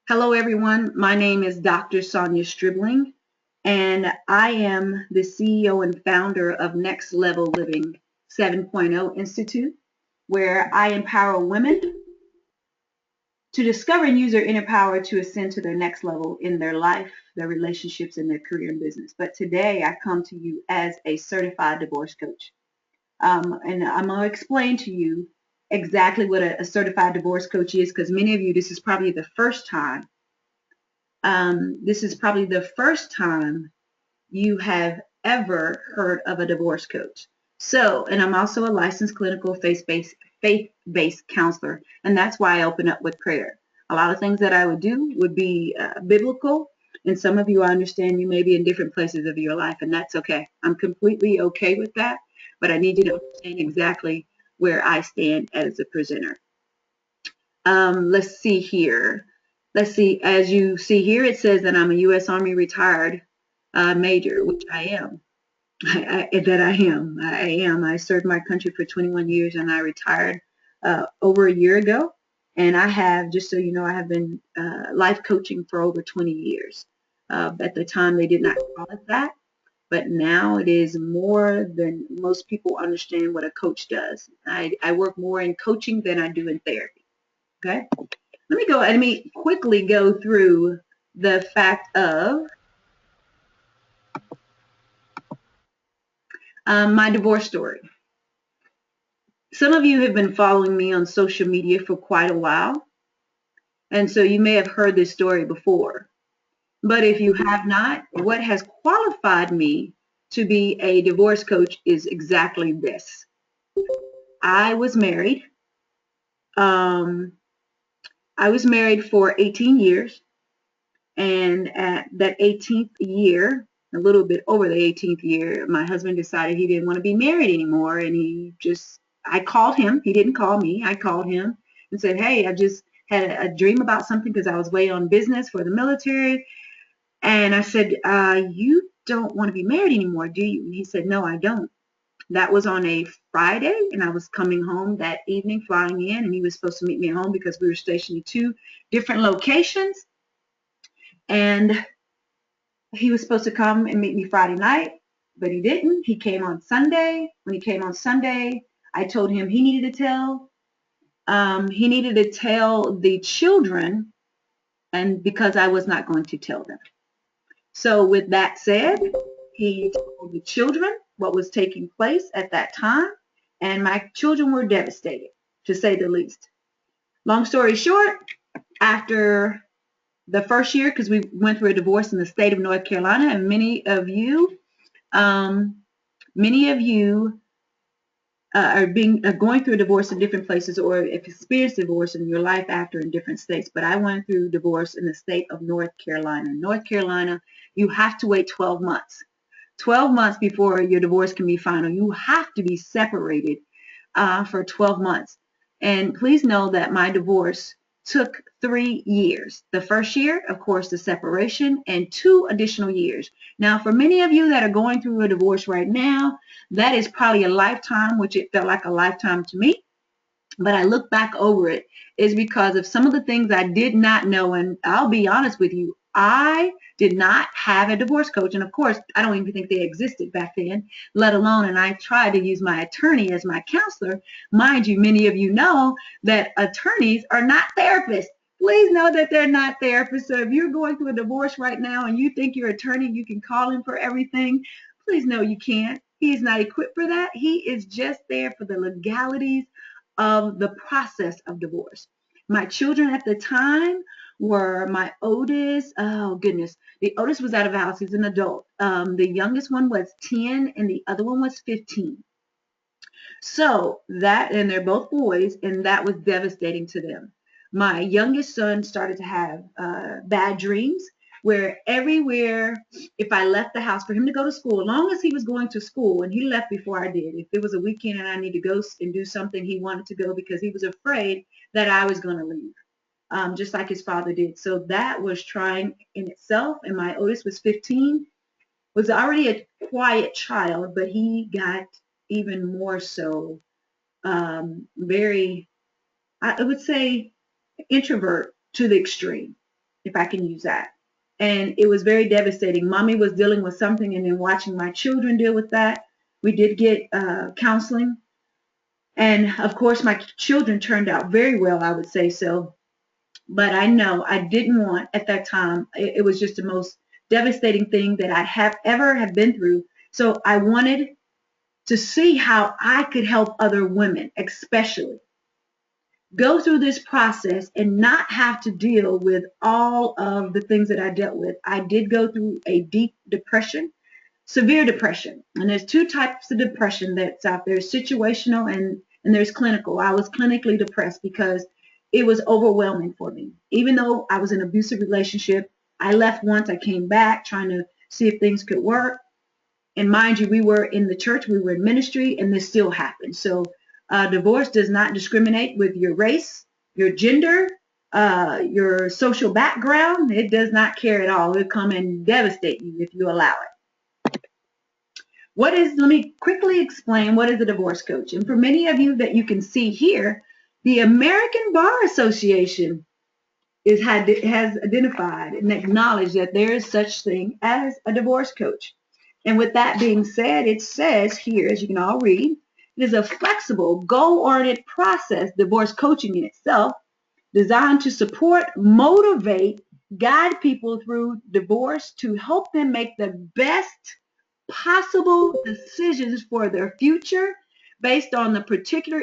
Hello, everyone. My name is Dr. Sonia Stribling, and I am the CEO and founder of Next Level Living 7.0 Institute, where I empower women to discover and use their inner power to ascend to their next level in their life, their relationships, and their career and business. But today I come to you as a certified divorce coach. And I'm going to explain to you exactly what a certified divorce coach is, because many of you, this is probably the first time you have ever heard of a divorce coach. So, and I'm also a licensed clinical faith-based counselor, and that's why I open up with prayer. A lot of things that I would do would be biblical, and some of you, I understand you may be in different places of your life, and that's okay. I'm completely okay with that, but I need you to understand exactly where I stand as a presenter. Let's see here. Let's see. As you see here, it says that I'm a U.S. Army retired major, which I am. I am. I served my country for 21 years, and I retired over a year ago. And I have, just so you know, I have been life coaching for over 20 years. At the time, they did not call it that, but now it is more than most people understand what a coach does. I work more in coaching than I do in therapy. Okay. Let me quickly go through the fact of my divorce story. Some of you have been following me on social media for quite a while, and so you may have heard this story before. But if you have not, what has qualified me to be a divorce coach is exactly this. I was married. Um, I was married for 18 years. And at that 18th year, a little bit over the 18th year, my husband decided he didn't want to be married anymore. And I called him. He didn't call me. I called him and said, hey, I just had a dream about something because I was way on business for the military. And I said, you don't want to be married anymore, do you? And he said, no, I don't. That was on a Friday, and I was coming home that evening, flying in, and he was supposed to meet me at home because we were stationed in two different locations. And he was supposed to come and meet me Friday night, but he didn't. He came on Sunday. When he came on Sunday, I told him he needed to tell the children, and because I was not going to tell them. So with that said, he told the children what was taking place at that time, and my children were devastated, to say the least. Long story short, after the first year, because we went through a divorce in the state of North Carolina, and um, many of you are going through a divorce in different places, or if you experienced divorce in your life after in different states. But I went through divorce in the state of North Carolina. North Carolina, you have to wait 12 months. 12 months before your divorce can be final. You have to be separated for 12 months. And please know that my divorce took 3 years. The first year, of course, the separation, and 2 additional years. Now, for many of you that are going through a divorce right now, that is probably a lifetime, which it felt like a lifetime to me. But I look back over it is because of some of the things I did not know. And I'll be honest with you, I did not have a divorce coach. And of course, I don't even think they existed back then, let alone, and I tried to use my attorney as my counselor. Mind you, many of you know that attorneys are not therapists. Please know that they're not therapists. So if you're going through a divorce right now and you think your attorney, you can call him for everything, please know you can't. He's not equipped for that. He is just there for the legalities of the process of divorce. My children at the time were my oldest. Oh goodness, the oldest was out of the house. He's an adult. The youngest one was 10, and the other one was 15. So that, and they're both boys, and that was devastating to them. My youngest son started to have bad dreams where everywhere, if I left the house for him to go to school, as long as he was going to school, and he left before I did, if it was a weekend and I need to go and do something, he wanted to go because he was afraid that I was going to leave, just like his father did. So that was trying in itself. And my oldest was 15, was already a quiet child, but he got even more so very, I would say, introvert to the extreme. if I can use that. And it was very devastating. Mommy was dealing with something and then watching my children deal with that. We did get counseling. And of course, my children turned out very well, I would say so. But I know I didn't want at that time, it was just the most devastating thing that I have ever have been through. So I wanted to see how I could help other women, especially go through this process and not have to deal with all of the things that I dealt with. I did go through a deep depression, severe depression. And there's two types of depression that's out there, situational and there's clinical. I was clinically depressed because it was overwhelming for me. Even though I was in an abusive relationship, I left once, I came back trying to see if things could work. And mind you, we were in the church, we were in ministry, and this still happened. So divorce does not discriminate with your race, your gender, your social background. It does not care at all. It'll come and devastate you if you allow it. Let me quickly explain what is a divorce coach. And for many of you that you can see here, the American Bar Association has identified and acknowledged that there is such thing as a divorce coach. And with that being said, it says here, as you can all read, it is a flexible, goal-oriented process, divorce coaching in itself, designed to support, motivate, guide people through divorce to help them make the best possible decisions for their future based on the particular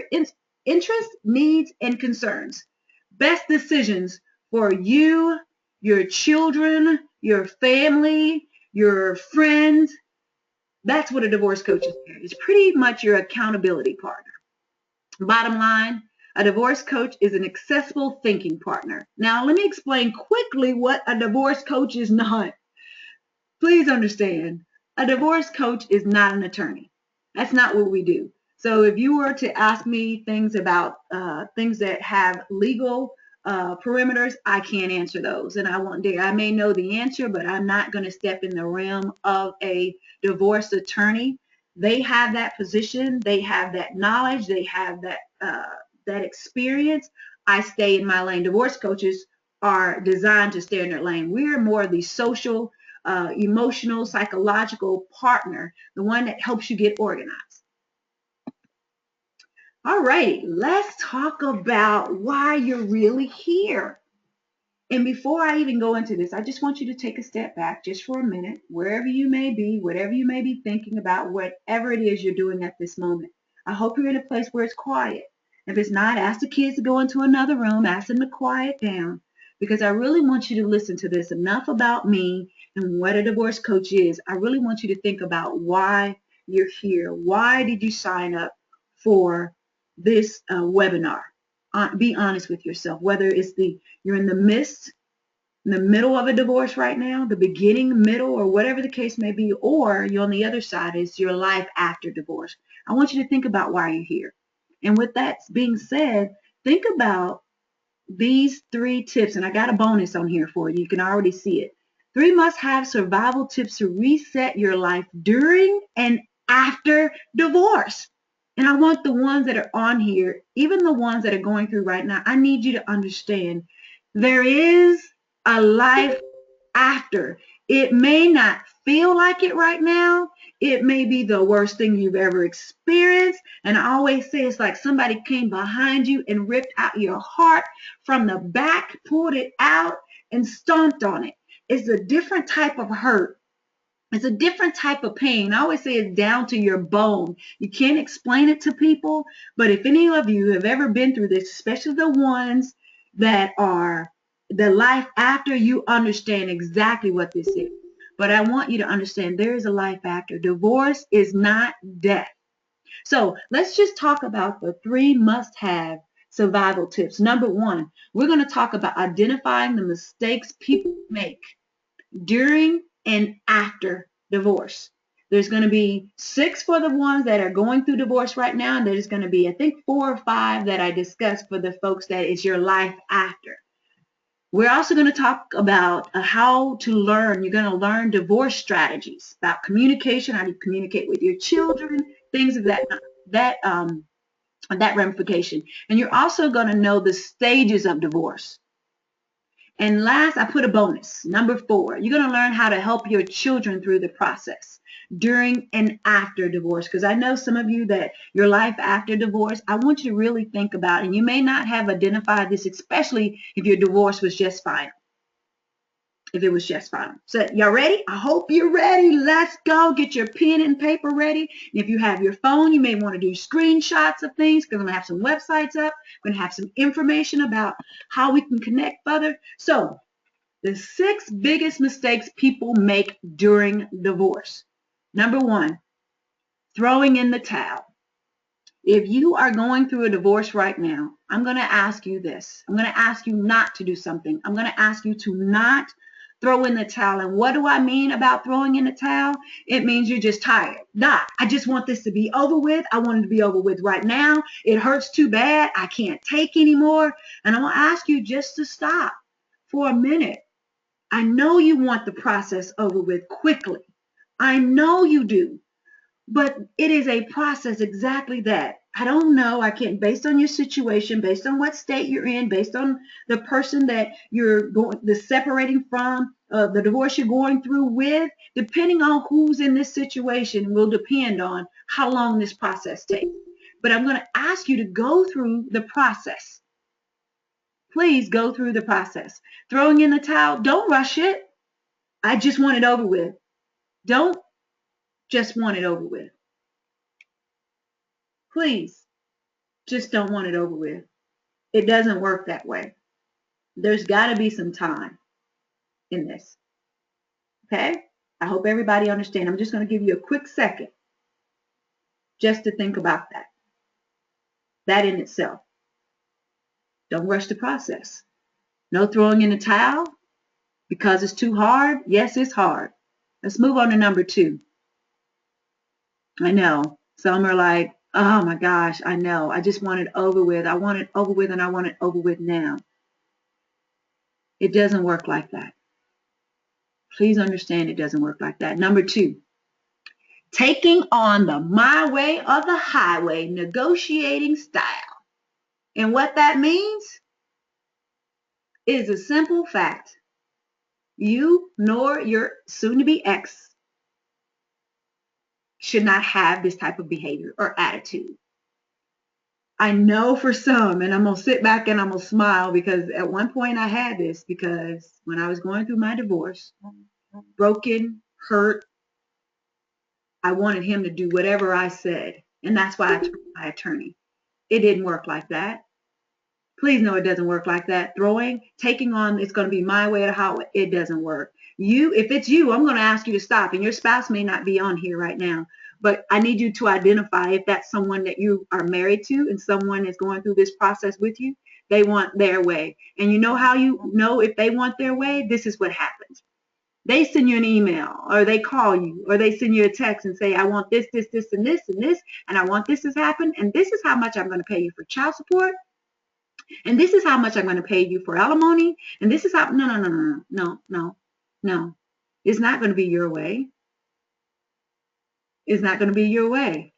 interests, needs, and concerns. Best decisions for you, your children, your family, your friends. That's what a divorce coach is. It's pretty much your accountability partner. Bottom line, a divorce coach is an accessible thinking partner. Now, let me explain quickly what a divorce coach is not. Please understand, a divorce coach is not an attorney. That's not what we do. So if you were to ask me things about things that have legal perimeters, I can't answer those. And I won't dare. I may know the answer, but I'm not going to step in the realm of a divorce attorney. They have that position. They have that knowledge. They have that experience. I stay in my lane. Divorce coaches are designed to stay in their lane. We're more of the social, emotional, psychological partner, the one that helps you get organized. All right, let's talk about why you're really here. And before I even go into this, I just want you to take a step back just for a minute, wherever you may be, whatever you may be thinking about, whatever it is you're doing at this moment. I hope you're in a place where it's quiet. If it's not, ask the kids to go into another room, ask them to quiet down, because I really want you to listen to this. Enough about me and what a divorce coach is. I really want you to think about why you're here. Why did you sign up for this webinar? Be honest with yourself, whether it's you're in the midst, in the middle of a divorce right now, the beginning, middle, or whatever the case may be, or you're on the other side, is your life after divorce. I want you to think about why you're here. And with that being said, think about these 3 tips, and I got a bonus on here for you. You can already see it. 3 must-have survival tips to reset your life during and after divorce. And I want the ones that are on here, even the ones that are going through right now, I need you to understand there is a life after. It may not feel like it right now. It may be the worst thing you've ever experienced. And I always say it's like somebody came behind you and ripped out your heart from the back, pulled it out, and stomped on it. It's a different type of hurt. It's a different type of pain. I always say it's down to your bone. You can't explain it to people, but if any of you have ever been through this, especially the ones that are the life after, you understand exactly what this is. But I want you to understand there is a life after. Divorce is not death. So let's just talk about the 3 must-have survival tips. Number 1, we're going to talk about identifying the mistakes people make during and after divorce. There's going to be 6 for the ones that are going through divorce right now. And there's going to be, I think, 4 or 5 that I discussed for the folks that is your life after. We're also going to talk about how to learn. You're going to learn divorce strategies, about communication, how to communicate with your children, things of that ramification. And you're also going to know the stages of divorce. And last, I put a bonus. Number 4, you're going to learn how to help your children through the process during and after divorce. Because I know some of you that your life after divorce, I want you to really think about, and you may not have identified this, especially if your divorce was just fine. If it was just fine. So y'all ready? I hope you're ready. Let's go. Get your pen and paper ready. And if you have your phone, you may want to do screenshots of things because I'm going to have some websites up. I'm going to have some information about how we can connect further. So the 6 biggest mistakes people make during divorce. Number 1, throwing in the towel. If you are going through a divorce right now, I'm going to ask you this. I'm going to ask you not to do something. I'm going to ask you to not throw in the towel. And what do I mean about throwing in the towel? It means you're just tired. Doc, I just want this to be over with. I want it to be over with right now. It hurts too bad. I can't take anymore. And I'm going to ask you just to stop for a minute. I know you want the process over with quickly. I know you do. But it is a process exactly that. I don't know. I can't, based on your situation, based on what state you're in, based on the person that you're going, the separating from, the divorce you're going through with, depending on who's in this situation will depend on how long this process takes. But I'm going to ask you to go through the process. Please go through the process. Throwing in the towel, don't rush it. I just want it over with. Don't just want it over with. Please. Just don't want it over with. It doesn't work that way. There's got to be some time in this. Okay? I hope everybody understands. I'm just going to give you a quick second just to think about that. That in itself. Don't rush the process. No throwing in the towel because it's too hard. Yes, it's hard. Let's move on to number 2. I know. Some are like, oh my gosh, I know. I just want it over with. I want it over with and I want it over with now. It doesn't work like that. Please understand it doesn't work like that. Number 2, taking on the my way or the highway negotiating style. And what that means is a simple fact. You nor your soon-to-be ex should not have this type of behavior or attitude. I know for some, and I'm going to sit back and I'm going to smile because at one point I had this because when I was going through my divorce, broken, hurt, I wanted him to do whatever I said. And that's why I turned to my attorney. It didn't work like that. Please know it doesn't work like that. Taking on, it's going to be my way or the highway. It doesn't work. If it's you, I'm going to ask you to stop. And your spouse may not be on here right now, but I need you to identify if that's someone that you are married to and someone is going through this process with you. They want their way. And you know how you know if they want their way? This is what happens. They send you an email or they call you or they send you a text and say, I want this, this, this, and this, and this, and I want this to happen. And this is how much I'm going to pay you for child support. And this is how much I'm going to pay you for alimony. And this is how, no. It's not going to be your way. It's not going to be your way.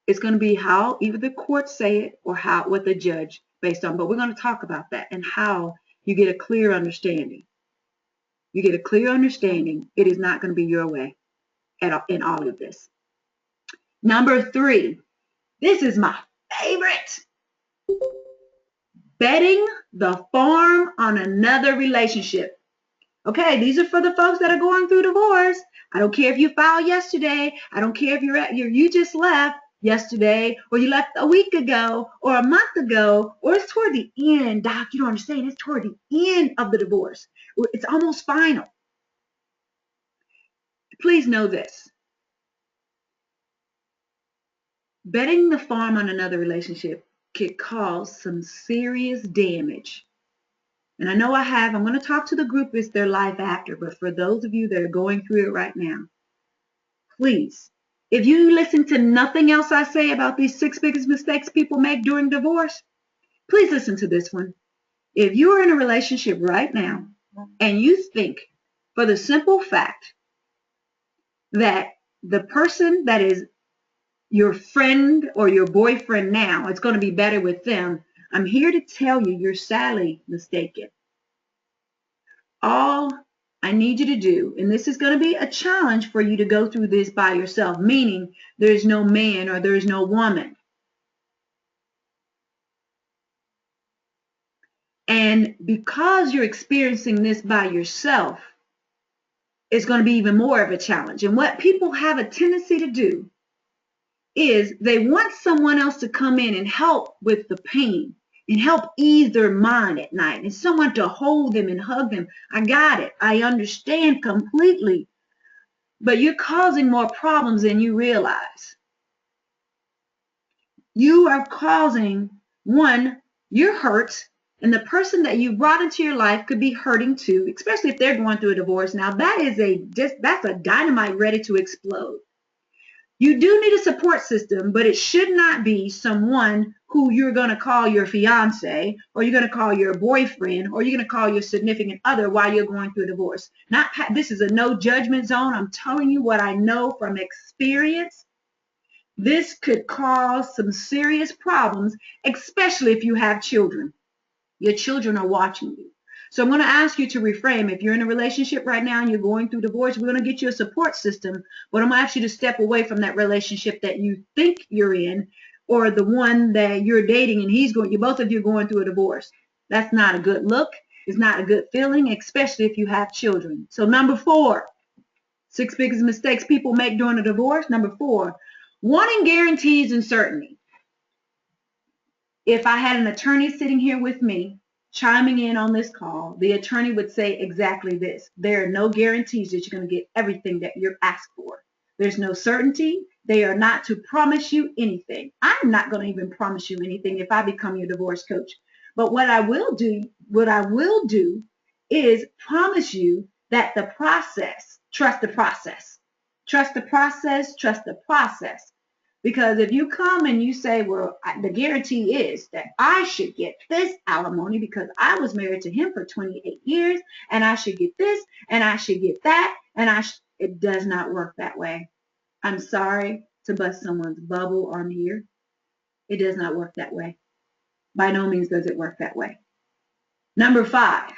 It's going to be how either the courts say it or what the judge based on. But we're going to talk about that and how you get a clear understanding. You get a clear understanding. It is not going to be your way in all of this. Number 3, this is my favorite. Betting the farm on another relationship. Okay, these are for the folks that are going through divorce. I don't care if you filed yesterday. I don't care if you just left yesterday or you left a week ago or a month ago or it's toward the end. Doc, you don't understand. It's toward the end of the divorce. It's almost final. Please know this. Betting the farm on another relationship could cause some serious damage. And I know I'm going to talk to the group as their life after, but for those of you that are going through it right now, please, if you listen to nothing else I say about these 6 biggest mistakes people make during divorce, please listen to this one. If you are in a relationship right now and you think for the simple fact that the person that is your friend or your boyfriend now, it's going to be better with them, I'm here to tell you you're sadly mistaken. All I need you to do, and this is going to be a challenge for you to go through this by yourself, meaning there's no man or there's no woman. And because you're experiencing this by yourself, it's going to be even more of a challenge. And what people have a tendency to do is they want someone else to come in and help with the pain and help ease their mind at night, and someone to hold them and hug them. I got it. I understand completely. But you're causing more problems than you realize. You are causing, one, you're hurt, and the person that you brought into your life could be hurting too, especially if they're going through a divorce. Now that's a dynamite ready to explode. You do need a support system, but it should not be someone who you're going to call your fiance, or you're going to call your boyfriend, or you're going to call your significant other while you're going through a divorce. This is a no judgment zone. I'm telling you what I know from experience. This could cause some serious problems, especially if you have children. Your children are watching you. So I'm going to ask you to reframe. If you're in a relationship right now and you're going through divorce, we're going to get you a support system, but I'm going to ask you to step away from that relationship that you think you're in, or the one that you're dating and you both of you are going through a divorce. That's not a good look. It's not a good feeling, especially if you have children. So number 4, 6 biggest mistakes people make during a divorce. Number 4, wanting guarantees and certainty. If I had an attorney sitting here with me, chiming in on this call, the attorney would say exactly this. There are no guarantees that you're going to get everything that you're asked for. There's no certainty. They are not to promise you anything. I'm not going to even promise you anything if I become your divorce coach. But what I will do is promise you that the process, trust the process. Trust the process, trust the process. Because if you come and you say, well, the guarantee is that I should get this alimony because I was married to him for 28 years, and I should get this, and I should get that, and it does not work that way. I'm sorry to bust someone's bubble on here. It does not work that way. By no means does it work that way. Number 5,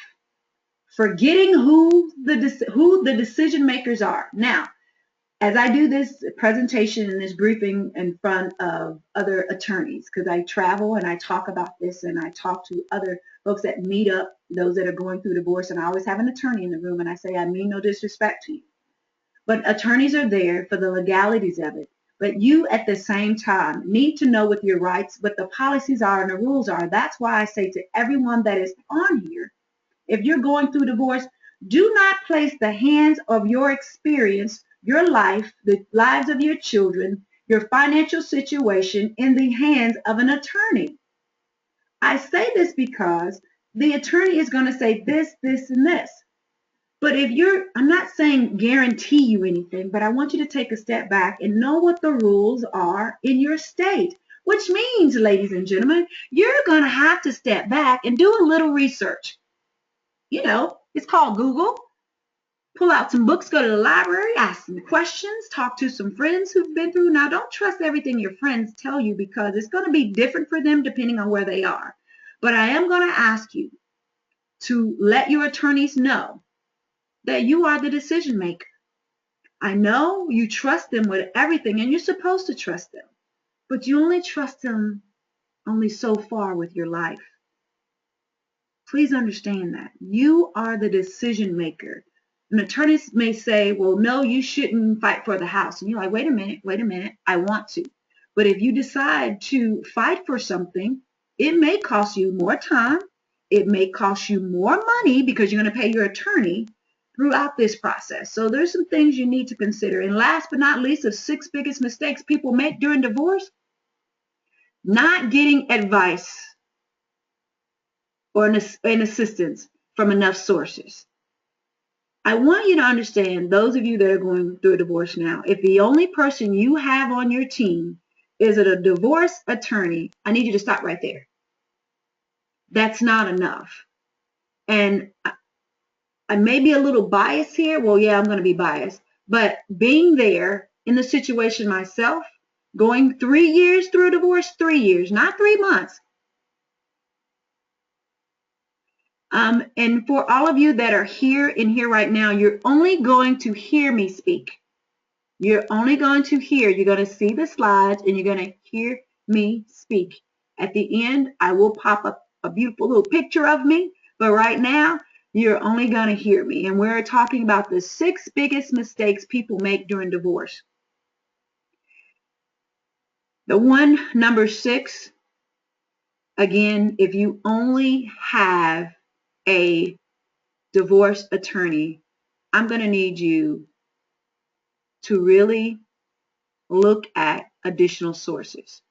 forgetting who the decision makers are. Now, as I do this presentation and this briefing in front of other attorneys, because I travel and I talk about this and I talk to other folks that meet up, those that are going through divorce, and I always have an attorney in the room, and I say, I mean no disrespect to you. But attorneys are there for the legalities of it. But you, at the same time, need to know what your rights, what the policies are and the rules are. That's why I say to everyone that is on here, if you're going through divorce, do not place the hands of your experience, your life, the lives of your children, your financial situation in the hands of an attorney. I say this because the attorney is going to say this, this, and this. But I'm not saying guarantee you anything, but I want you to take a step back and know what the rules are in your state, which means, ladies and gentlemen, you're going to have to step back and do a little research. It's called Google. Pull out some books, go to the library, ask some questions, talk to some friends who've been through. Now, don't trust everything your friends tell you because it's going to be different for them depending on where they are. But I am going to ask you to let your attorneys know that you are the decision maker. I know you trust them with everything, and you're supposed to trust them, but you only trust them only so far with your life. Please understand that. You are the decision maker. An attorney may say, well, no, you shouldn't fight for the house. And you're like, wait a minute, I want to. But if you decide to fight for something, it may cost you more time. It may cost you more money because you're going to pay your attorney throughout this process. So there's some things you need to consider. And last but not least, the 6 biggest mistakes people make during divorce, not getting advice or an assistance from enough sources. I want you to understand, those of you that are going through a divorce now, if the only person you have on your team is a divorce attorney, I need you to stop right there. That's not enough. And I may be a little biased here. Well, yeah, I'm going to be biased. But being there in the situation myself, going 3 years through a divorce, 3 years, not 3 months. And for all of you that are here in here right now, you're only going to hear me speak. You're only going to hear, you're going to see the slides and you're going to hear me speak. At the end, I will pop up a beautiful little picture of me, but right now, you're only going to hear me. And we're talking about the 6 biggest mistakes people make during divorce. The one, number 6, again, if you only have a divorce attorney, I'm going to need you to really look at additional sources.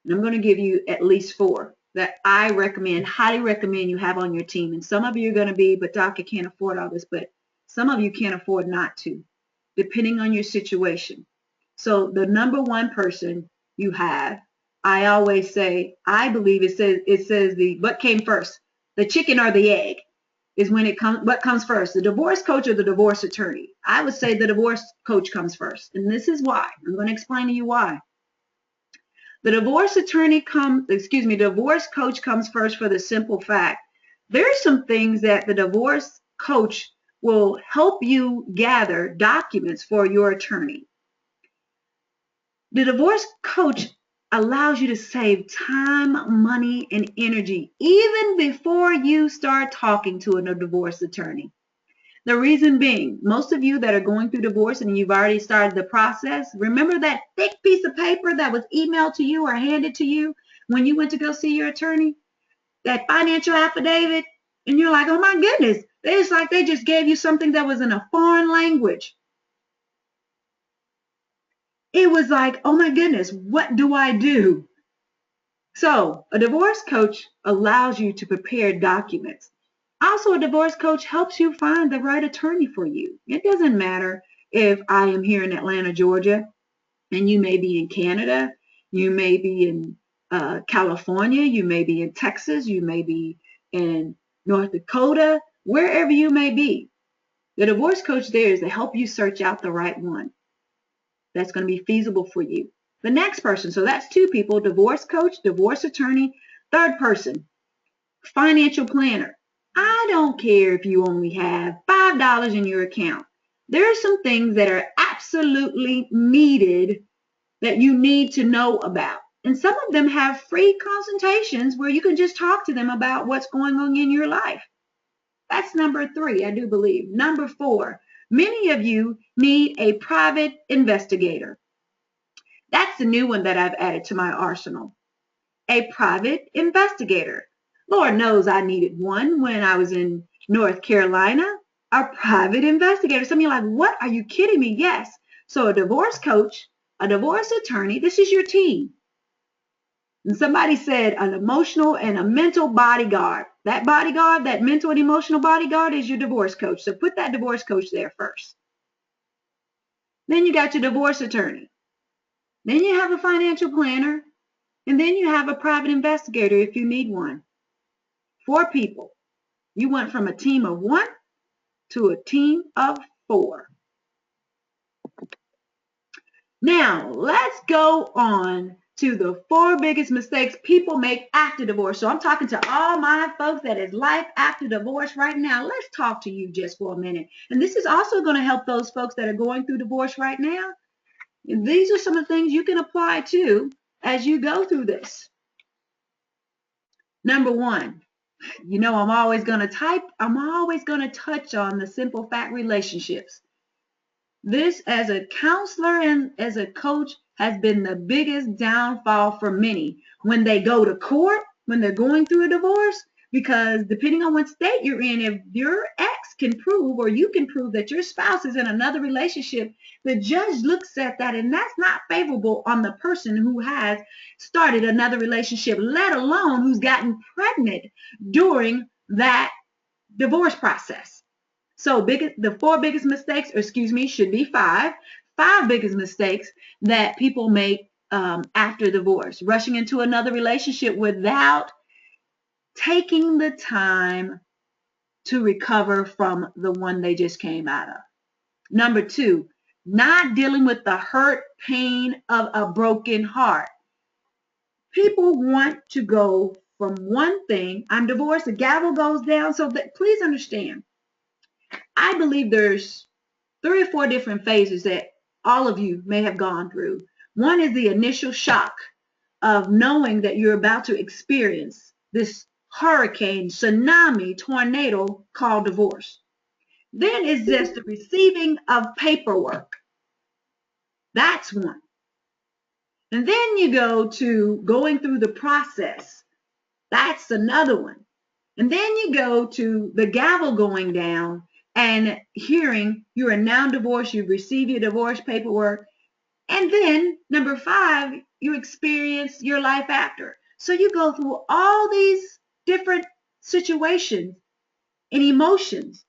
And I'm going to give you at least 4 that I recommend, highly recommend you have on your team. And some of you are going to be, but Doc, I can't afford all this, but some of you can't afford not to, depending on your situation. So the number 1 person you have, I always say, I believe it says the what came first, the chicken or the egg, is when it comes, what comes first, the divorce coach or the divorce attorney? I would say the divorce coach comes first. And this is why. I'm going to explain to you why. The divorce coach comes first for the simple fact there's some things that the divorce coach will help you gather documents for your attorney. The divorce coach allows you to save time, money, and energy even before you start talking to a divorce attorney. The reason being, most of you that are going through divorce and you've already started the process, remember that thick piece of paper that was emailed to you or handed to you when you went to go see your attorney? That financial affidavit? And you're like, oh my goodness, it's like they just gave you something that was in a foreign language. It was like, oh my goodness, what do I do? So a divorce coach allows you to prepare documents. Also, a divorce coach helps you find the right attorney for you. It doesn't matter if I am here in Atlanta, Georgia, and you may be in Canada, you may be in California, you may be in Texas, you may be in North Dakota, wherever you may be. The divorce coach there is to help you search out the right one that's going to be feasible for you. The next person, so that's 2 people, divorce coach, divorce attorney. Third person, financial planner. I don't care if you only have $5 in your account. There are some things that are absolutely needed that you need to know about. And some of them have free consultations where you can just talk to them about what's going on in your life. That's number 3, I do believe. Number 4, many of you need a private investigator. That's the new one that I've added to my arsenal. A private investigator. Lord knows I needed one when I was in North Carolina. A private investigator. Some of you are like, what? Are you kidding me? Yes. So a divorce coach, a divorce attorney, this is your team. And somebody said an emotional and a mental bodyguard. That bodyguard, that mental and emotional bodyguard is your divorce coach. So put that divorce coach there first. Then you got your divorce attorney. Then you have a financial planner. And then you have a private investigator if you need one. 4 people. You went from a team of 1 to a team of 4. Now, let's go on to the 4 biggest mistakes people make after divorce. So I'm talking to all my folks that is life after divorce right now. Let's talk to you just for a minute. And this is also going to help those folks that are going through divorce right now. And these are some of the things you can apply to as you go through this. Number 1, you know, I'm always going to touch on the simple fact relationships. This, as a counselor and as a coach, has been the biggest downfall for many when they go to court, when they're going through a divorce, because depending on what state you're in, if your ex can prove or you can prove that your spouse is in another relationship, the judge looks at that and that's not favorable on the person who has started another relationship, let alone who's gotten pregnant during that divorce process. So the 4 biggest mistakes, should be 5 biggest mistakes that people make after divorce. Rushing into another relationship without taking the time to recover from the one they just came out of. Number 2, not dealing with the hurt, pain of a broken heart. People want to go from one thing, I'm divorced, the gavel goes down. So that, please understand, I believe there's 3 or 4 different phases that all of you may have gone through. One is the initial shock of knowing that you're about to experience this hurricane, tsunami, tornado called divorce. Then it's just the receiving of paperwork. That's one. And then you go to going through the process. That's another one. And then you go to the gavel going down and hearing you are now divorced, you've received your divorce paperwork. And then number 5, you experience your life after. So you go through all these different situations and emotions,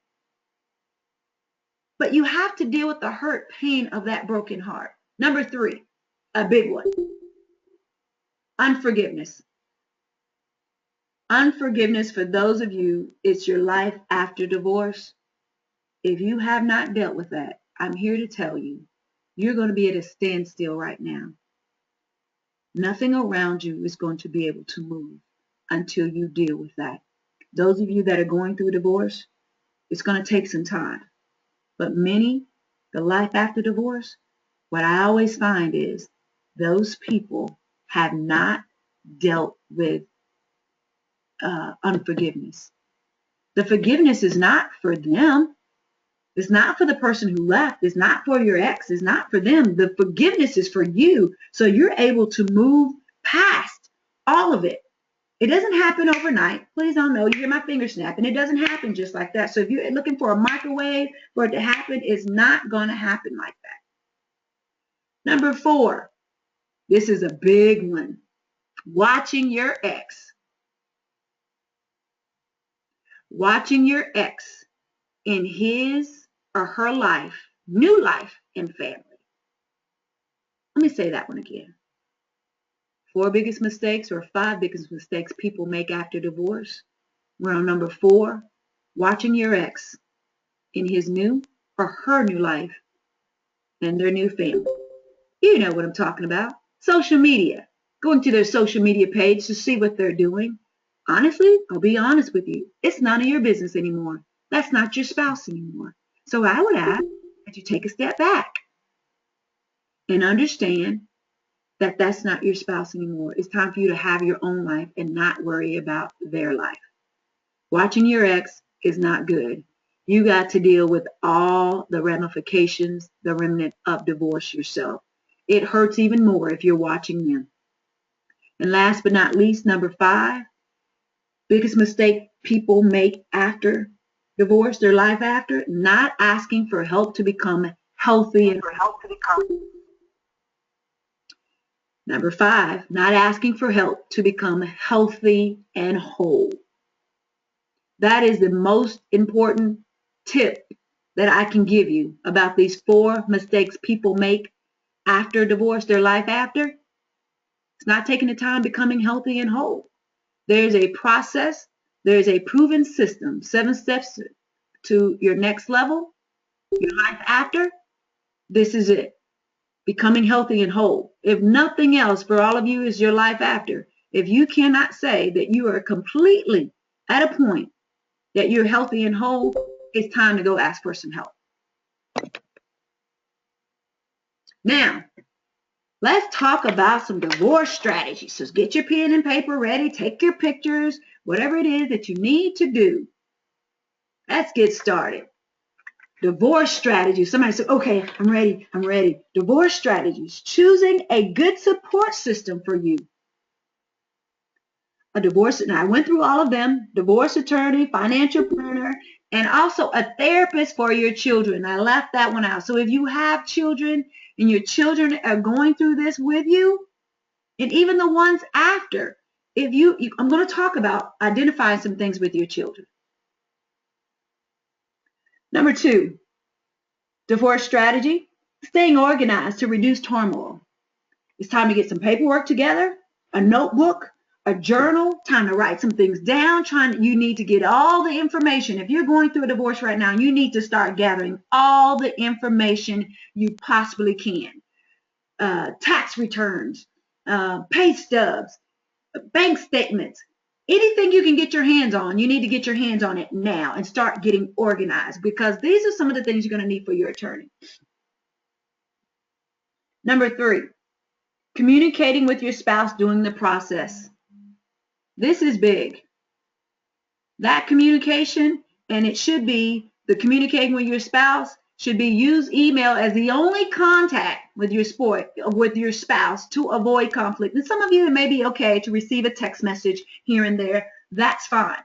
but you have to deal with the hurt, pain of that broken heart. Number 3, a big one, unforgiveness. Unforgiveness, for those of you, it's your life after divorce. If you have not dealt with that, I'm here to tell you, you're going to be at a standstill right now. Nothing around you is going to be able to move until you deal with that. Those of you that are going through divorce, it's going to take some time. But many, the life after divorce, what I always find is those people have not dealt with unforgiveness. The forgiveness is not for them. It's not for the person who left. It's not for your ex. It's not for them. The forgiveness is for you. So you're able to move past all of it. It doesn't happen overnight. Please don't know. You hear my finger snapping. It doesn't happen just like that. So if you're looking for a microwave for it to happen, it's not going to happen like that. Number 4, this is a big one. Watching your ex. Watching your ex in his or her life, new life and family. Let me say that one again. 4 biggest mistakes or 5 biggest mistakes people make after divorce. We're on number 4, watching your ex in his new or her new life and their new family. You know what I'm talking about. Social media. Going to their social media page to see what they're doing. Honestly, I'll be honest with you. It's none of your business anymore. That's not your spouse anymore. So I would ask that you take a step back and understand that that's not your spouse anymore. It's time for you to have your own life and not worry about their life. Watching your ex is not good. You got to deal with all the ramifications, the remnant of divorce yourself. It hurts even more if you're watching them. And last but not least, number 5, biggest mistake people make after divorce, their life after, not asking for help to become healthy. Number 5, not asking for help to become healthy and whole. That is the most important tip that I can give you about these 4 mistakes people make after divorce, their life after. It's not taking the time becoming healthy and whole. There's a process. There's a proven system, 7 steps to your next level, your life after. This is it. Becoming healthy and whole. If nothing else for all of you is your life after, if you cannot say that you are completely at a point that you're healthy and whole, it's time to go ask for some help. Now, let's talk about some divorce strategies. So get your pen and paper ready, take your pictures, whatever it is that you need to do. Let's get started. Divorce strategies. Somebody said, okay, I'm ready. Divorce strategies. Choosing a good support system for you. A divorce, and I went through all of them, divorce attorney, financial planner, and also a therapist for your children. I left that one out. So if you have children and your children are going through this with you, and even the ones after, I'm going to talk about identifying some things with your children. Number 2, divorce strategy, staying organized to reduce turmoil. It's time to get some paperwork together, a notebook, a journal, time to write some things down. You need to get all the information. If you're going through a divorce right now, you need to start gathering all the information you possibly can. Tax returns, pay stubs, bank statements, Anything you can get your hands on, you need to get your hands on it now and start getting organized, because these are some of the things you're going to need for your attorney. Number 3, communicating with your spouse during the process. This is big. That communication, and it should be the communicating with your spouse should be use email as the only contact with your spouse to avoid conflict. And some of you, it may be okay to receive a text message here and there. That's fine.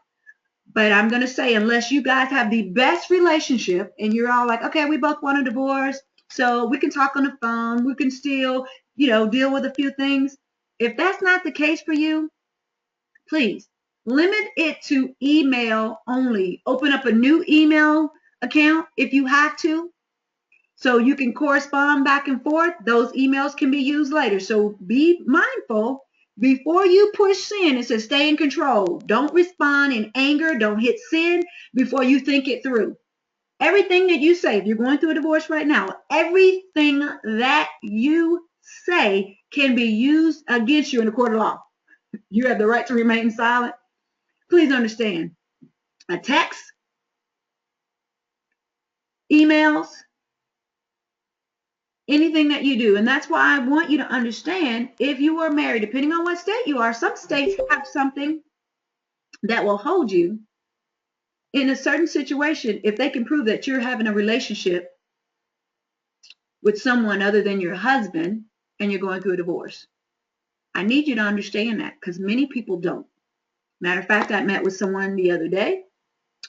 But I'm going to say, unless you guys have the best relationship and you're all like, okay, we both want a divorce, so we can talk on the phone, we can still, deal with a few things. If that's not the case for you, please limit it to email only. Open up a new email account if you have to, so you can correspond back and forth. Those emails can be used later. So be mindful before you push send. It says stay in control. Don't respond in anger. Don't hit send before you think it through. Everything that you say, if you're going through a divorce right now, everything that you say can be used against you in a court of law. You have the right to remain silent. Please understand, a text, emails, anything that you do. And that's why I want you to understand, if you are married, depending on what state you are, some states have something that will hold you in a certain situation if they can prove that you're having a relationship with someone other than your husband and you're going through a divorce. I need you to understand that, because many people don't. Matter of fact, I met with someone the other day,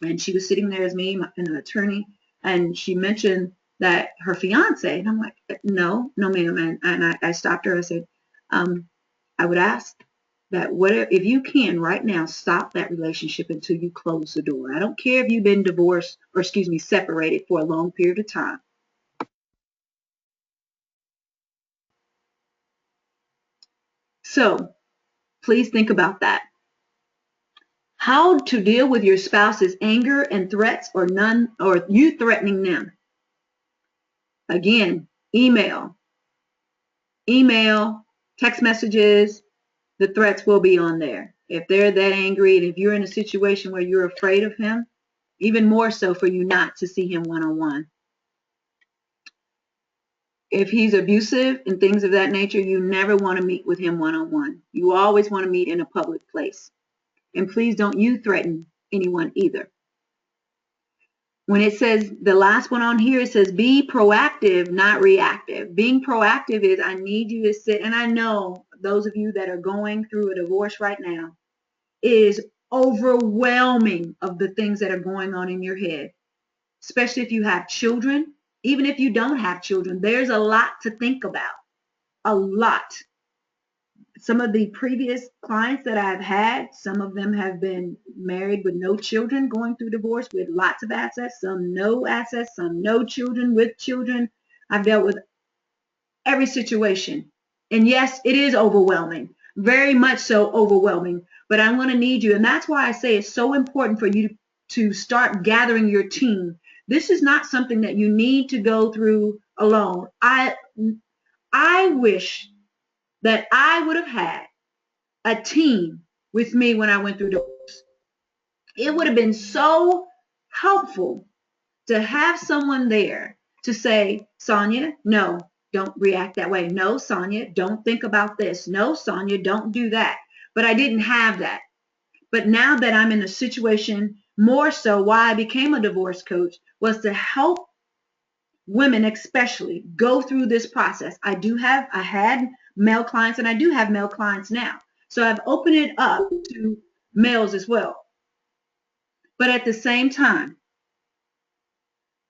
and she was sitting there as me, an attorney, and she mentioned that her fiance, and I'm like, no, ma'am. And I stopped her. I said, I would ask that if you can right now, stop that relationship until you close the door. I don't care if you've been divorced or, separated for a long period of time. So please think about that. How to deal with your spouse's anger and threats, or you threatening them. Again, email, text messages, the threats will be on there. If they're that angry, and if you're in a situation where you're afraid of him, even more so for you not to see him one-on-one. If he's abusive and things of that nature, you never want to meet with him one-on-one. You always want to meet in a public place. And please don't you threaten anyone either. When it says, the last one on here, it says be proactive, not reactive. Being proactive is, I need you to sit, and I know those of you that are going through a divorce right now, is overwhelming of the things that are going on in your head, especially if you have children. Even if you don't have children, there's a lot to think about, a lot. Some of the previous clients that I've had, some of them have been married with no children, going through divorce with lots of assets, some no assets, some no children with children. I've dealt with every situation. And yes, it is overwhelming, very much so overwhelming, but I'm going to need you. And that's why I say it's so important for you to start gathering your team. This is not something that you need to go through alone. I wish that I would have had a team with me when I went through divorce. It would have been so helpful to have someone there to say, Sonia, no, don't react that way. No, Sonia, don't think about this. No, Sonia, don't do that. But I didn't have that. But now that I'm in a situation, more so why I became a divorce coach was to help women especially go through this process. I had male clients, and I do have male clients now. So I've opened it up to males as well. But at the same time,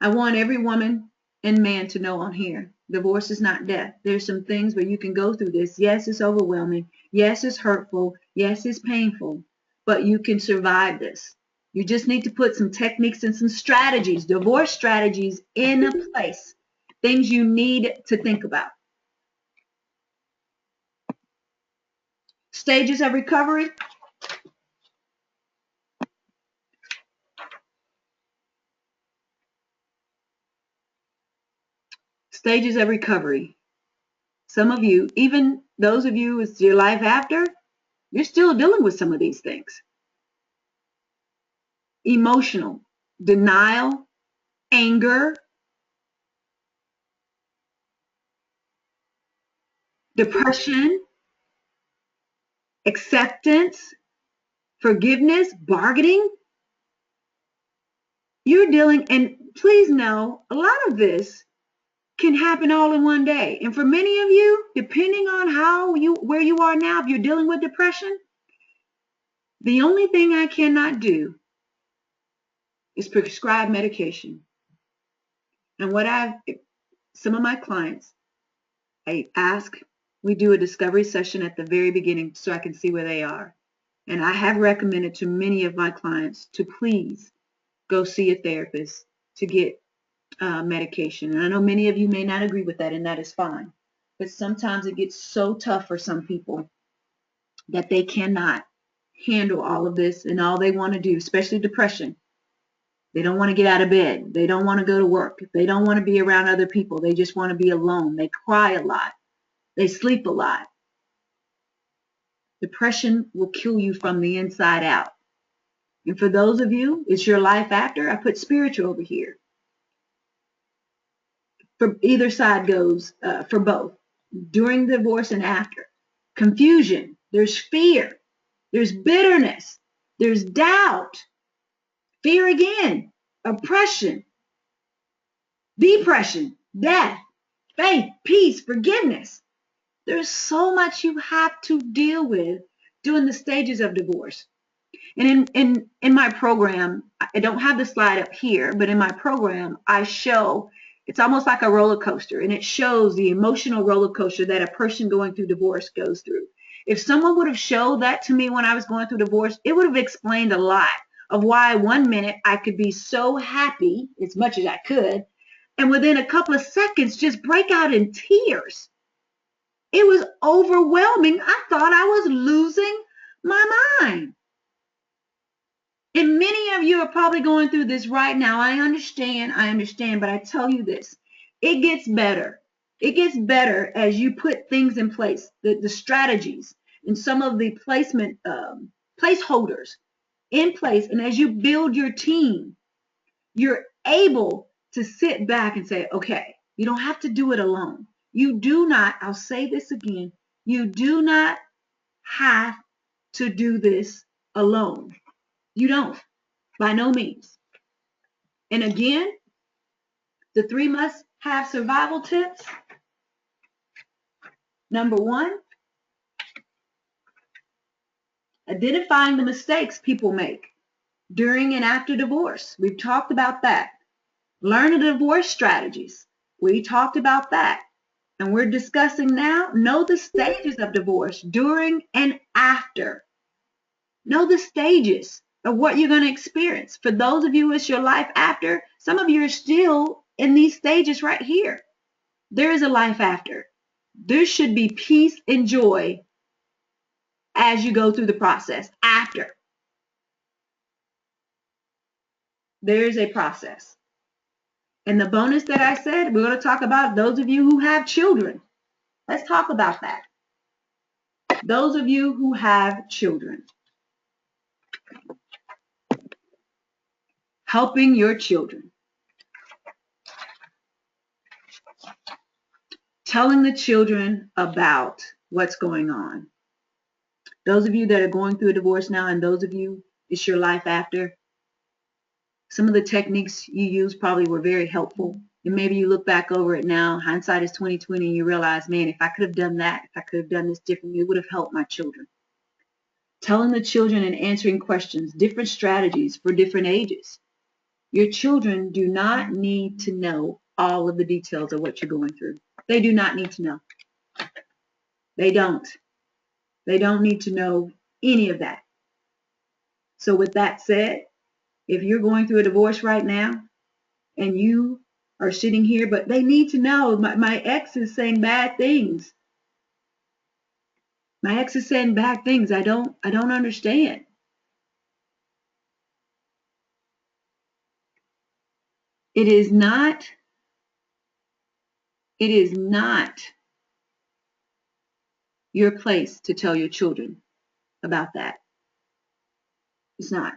I want every woman and man to know on here, divorce is not death. There's some things where you can go through this. Yes, it's overwhelming. Yes, it's hurtful. Yes, it's painful. But you can survive this. You just need to put some techniques and some strategies, divorce strategies, in place. Things you need to think about. Stages of recovery. Stages of recovery. Some of you, even those of you, it's your life after, you're still dealing with some of these things. emotional, denial, anger, depression, acceptance, forgiveness, bargaining. You're dealing, and please know, a lot of this can happen all in one day. And for many of you, depending on where you are now, if you're dealing with depression, the only thing I cannot do is prescribe medication. And some of my clients, I ask, we do a discovery session at the very beginning so I can see where they are. And I have recommended to many of my clients to please go see a therapist to get medication. And I know many of you may not agree with that, and that is fine. But sometimes it gets so tough for some people that they cannot handle all of this, and all they want to do, especially depression, they don't want to get out of bed. They don't want to go to work. They don't want to be around other people. They just want to be alone. They cry a lot. They sleep a lot. Depression will kill you from the inside out. And for those of you, it's your life after. I put spiritual over here. For either side goes, for both. During the divorce and after. Confusion. There's fear. There's bitterness. There's doubt. Fear again. Oppression. Depression. Death. Faith. Peace. Forgiveness. There's so much you have to deal with during the stages of divorce. And in my program, I don't have the slide up here, but in my program, I show, it's almost like a roller coaster, and it shows the emotional roller coaster that a person going through divorce goes through. If someone would have showed that to me when I was going through divorce, it would have explained a lot of why one minute I could be so happy, as much as I could, and within a couple of seconds just break out in tears. It was overwhelming. I thought I was losing my mind. And many of you are probably going through this right now. I understand, but I tell you this, it gets better. It gets better as you put things in place, the strategies and some of the placeholders in place. And as you build your team, you're able to sit back and say, okay, you don't have to do it alone. You do not, I'll say this again, you do not have to do this alone. You don't, by no means. And again, the 3 must-have survival tips. Number 1, identifying the mistakes people make during and after divorce. We've talked about that. Learn the divorce strategies. We talked about that. And we're discussing now, know the stages of divorce during and after. Know the stages of what you're going to experience. For those of you, it's your life after. Some of you are still in these stages right here. There is a life after. There should be peace and joy as you go through the process. After. There's a process. And the bonus that I said, we're going to talk about those of you who have children. Let's talk about that. Those of you who have children. Helping your children. Telling the children about what's going on. Those of you that are going through a divorce now, and those of you, it's your life after, some of the techniques you used probably were very helpful. And maybe you look back over it now, hindsight is 20/20, and you realize, man, if I could have done that, if I could have done this differently, it would have helped my children. Telling the children and answering questions, different strategies for different ages. Your children do not need to know all of the details of what you're going through. They do not need to know. They don't. They don't need to know any of that. So with that said, if you're going through a divorce right now and you are sitting here, but they need to know my ex is saying bad things. My ex is saying bad things. I don't understand. It is not your place to tell your children about that. It's not.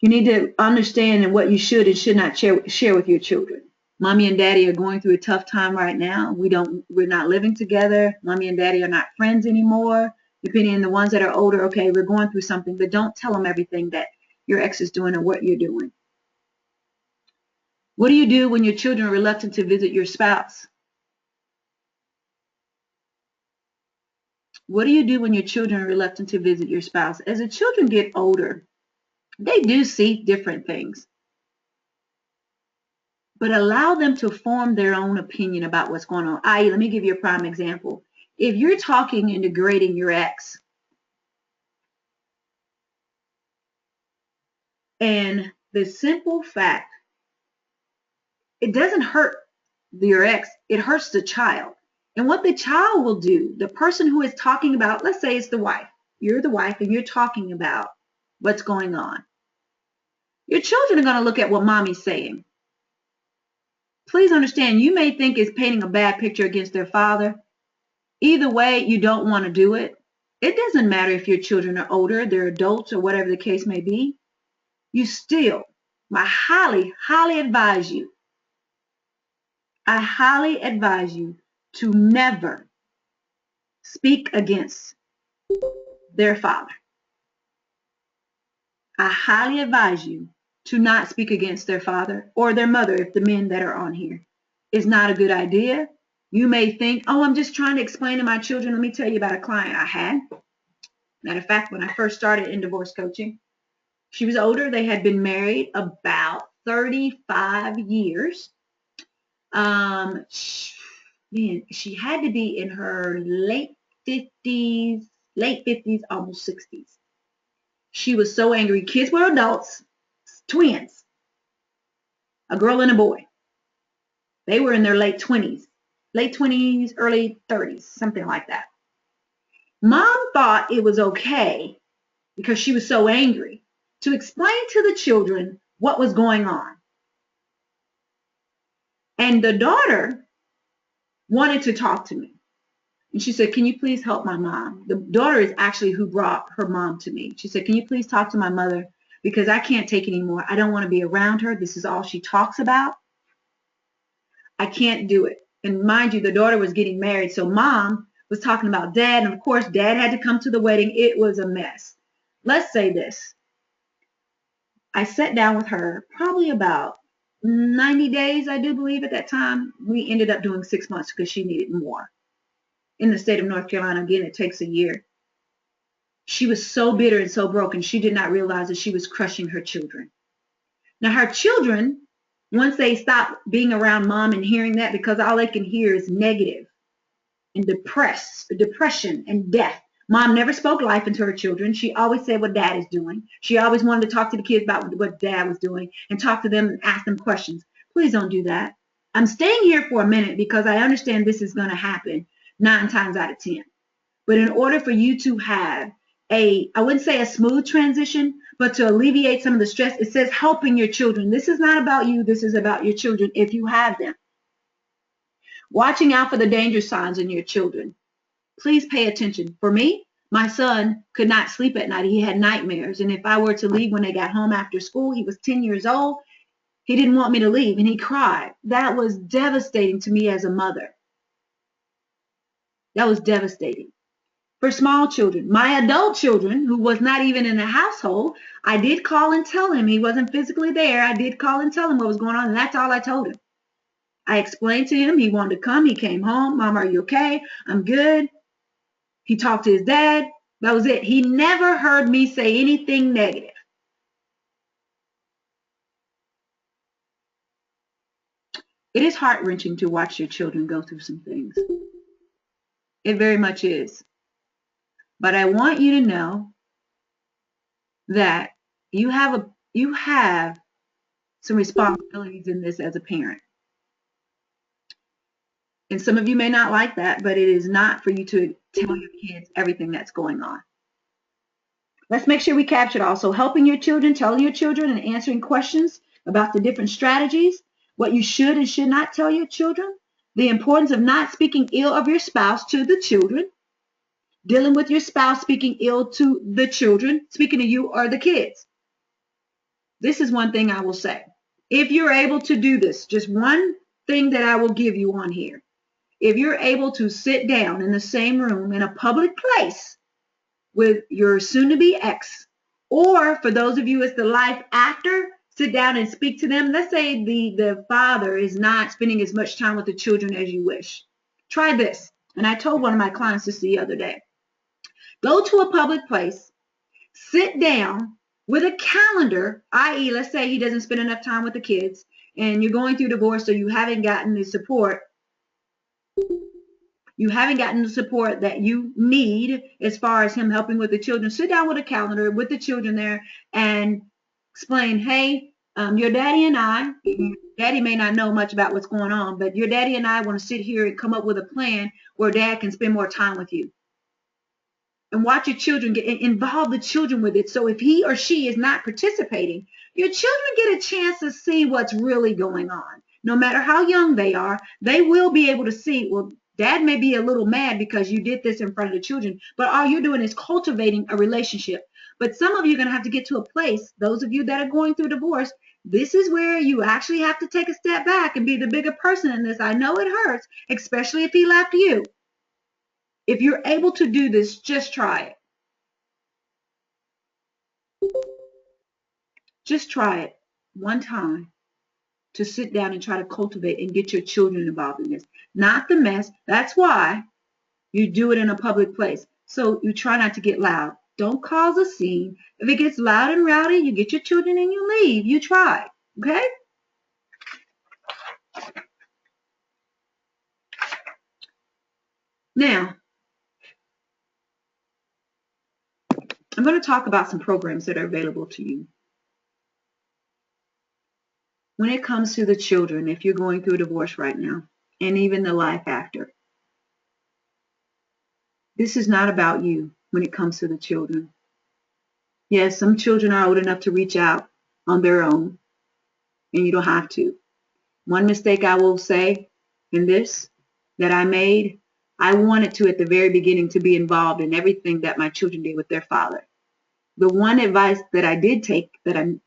You need to understand what you should and should not share with your children. Mommy and daddy are going through a tough time right now. We're not living together. Mommy and daddy are not friends anymore. Depending on the ones that are older, okay, we're going through something, but don't tell them everything that your ex is doing or what you're doing. What do you do when your children are reluctant to visit your spouse? What do you do when your children are reluctant to visit your spouse? As the children get older, they do see different things, but allow them to form their own opinion about what's going on. Let me give you a prime example. If you're talking and degrading your ex, and the simple fact, it doesn't hurt your ex, it hurts the child. And what the child will do, the person who is talking about, let's say it's the wife, you're the wife and you're talking about what's going on. Your children are going to look at what mommy's saying. Please understand, you may think it's painting a bad picture against their father. Either way, you don't want to do it. It doesn't matter if your children are older, they're adults, or whatever the case may be. You still, I highly, highly advise you. I highly advise you to never speak against their father. I highly advise you to not speak against their father or their mother if the men that are on here. Is not a good idea. You may think, oh, I'm just trying to explain to my children. Let me tell you about a client I had. Matter of fact, when I first started in divorce coaching, she was older. They had been married about 35 years. She had to be in her late 50s, almost 60s. She was so angry. Kids were adults, twins, a girl and a boy. They were in their late 20s, early 30s, something like that. Mom thought it was okay, because she was so angry, to explain to the children what was going on. And the daughter wanted to talk to me. And she said, can you please help my mom? The daughter is actually who brought her mom to me. She said, can you please talk to my mother? Because I can't take it anymore. I don't want to be around her. This is all she talks about. I can't do it. And mind you, the daughter was getting married. So mom was talking about dad. And of course, dad had to come to the wedding. It was a mess. Let's say this. I sat down with her probably about 90 days, I do believe at that time. We ended up doing 6 months because she needed more. In the state of North Carolina, again, it takes a year. She was so bitter and so broken, she did not realize that she was crushing her children. Now, her children, once they stop being around mom and hearing that, because all they can hear is negative and depression and death. Mom never spoke life into her children. She always said what dad is doing. She always wanted to talk to the kids about what dad was doing and talk to them and ask them questions. Please don't do that. I'm staying here for a minute because I understand this is going to happen 9 times out of 10. But in order for you to have I wouldn't say a smooth transition, but to alleviate some of the stress, it says helping your children. This is not about you. This is about your children if you have them. Watching out for the danger signs in your children. Please pay attention. For me, my son could not sleep at night. He had nightmares. And if I were to leave when they got home after school, he was 10 years old. He didn't want me to leave and he cried. That was devastating to me as a mother. That was devastating. For small children, my adult children, who was not even in the household, I did call and tell him. He wasn't physically there. I did call and tell him what was going on, and that's all I told him. I explained to him. He wanted to come. He came home. Mom, are you okay? I'm good. He talked to his dad. That was it. He never heard me say anything negative. It is heart-wrenching to watch your children go through some things. It very much is. But I want you to know that you have some responsibilities in this as a parent. And some of you may not like that, but it is not for you to tell your kids everything that's going on. Let's make sure we capture it also. Helping your children, telling your children, and answering questions about the different strategies, what you should and should not tell your children, the importance of not speaking ill of your spouse to the children, dealing with your spouse speaking ill to the children, speaking to you or the kids. This is one thing I will say. If you're able to do this, just one thing that I will give you on here. If you're able to sit down in the same room in a public place with your soon-to-be ex, or for those of you as the life actor, sit down and speak to them. Let's say the father is not spending as much time with the children as you wish. Try this. And I told one of my clients this the other day. Go to a public place, sit down with a calendar, i.e., let's say he doesn't spend enough time with the kids and you're going through divorce, so you haven't gotten the support. You haven't gotten the support that you need as far as him helping with the children. Sit down with a calendar with the children there and explain, hey, your daddy and I, daddy may not know much about what's going on, but your daddy and I want to sit here and come up with a plan where dad can spend more time with you. And watch your children involve the children with it. So if he or she is not participating, your children get a chance to see what's really going on. No matter how young they are, they will be able to see, well, dad may be a little mad because you did this in front of the children, but all you're doing is cultivating a relationship. But some of you are going to have to get to a place, those of you that are going through divorce, this is where you actually have to take a step back and be the bigger person in this. I know it hurts, especially if he left you. If you're able to do this, just try it. Just try it one time to sit down and try to cultivate and get your children involved in this. Not the mess. That's why you do it in a public place. So you try not to get loud. Don't cause a scene. If it gets loud and rowdy, you get your children and you leave. You try. Okay? Now, I'm going to talk about some programs that are available to you. When it comes to the children, if you're going through a divorce right now, and even the life after, this is not about you when it comes to the children. Yes, some children are old enough to reach out on their own, and you don't have to. One mistake I will say in this that I made, I wanted to at the very beginning to be involved in everything that my children did with their father. The one advice that I did take that I'm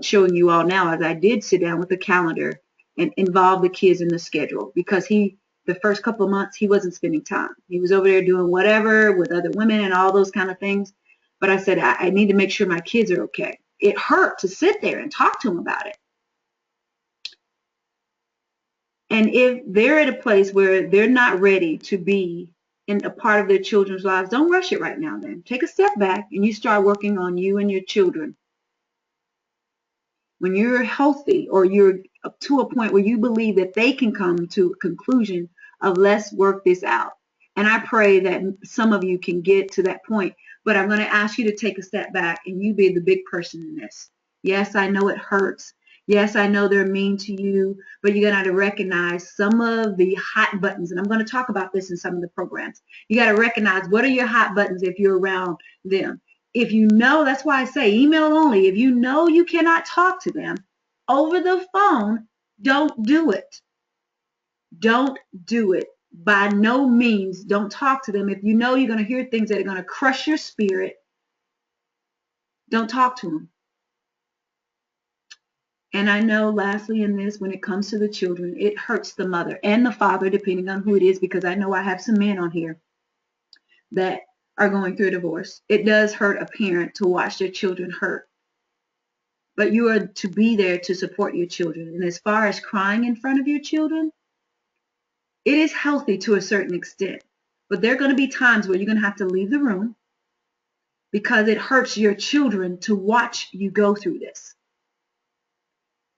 showing you all now is I did sit down with a calendar and involve the kids in the schedule, because the first couple of months, he wasn't spending time. He was over there doing whatever with other women and all those kind of things. But I said, I need to make sure my kids are okay. It hurt to sit there and talk to them about it. And if they're at a place where they're not ready to be in a part of their children's lives, don't rush it right now then. Take a step back and you start working on you and your children. When you're healthy, or you're up to a point where you believe that they can come to a conclusion of, let's work this out. And I pray that some of you can get to that point, but I'm going to ask you to take a step back and you be the big person in this. Yes, I know it hurts. Yes, I know they're mean to you, but you got to recognize some of the hot buttons. And I'm going to talk about this in some of the programs. You got to recognize what are your hot buttons if you're around them. If you know, that's why I say email only. If you know you cannot talk to them over the phone, don't do it. Don't do it. By no means, don't talk to them. If you know you're going to hear things that are going to crush your spirit, don't talk to them. And I know, lastly, in this, when it comes to the children, it hurts the mother and the father, depending on who it is, because I know I have some men on here that are going through a divorce. It does hurt a parent to watch their children hurt. But you are to be there to support your children. And as far as crying in front of your children, it is healthy to a certain extent. But there are going to be times where you're going to have to leave the room because it hurts your children to watch you go through this.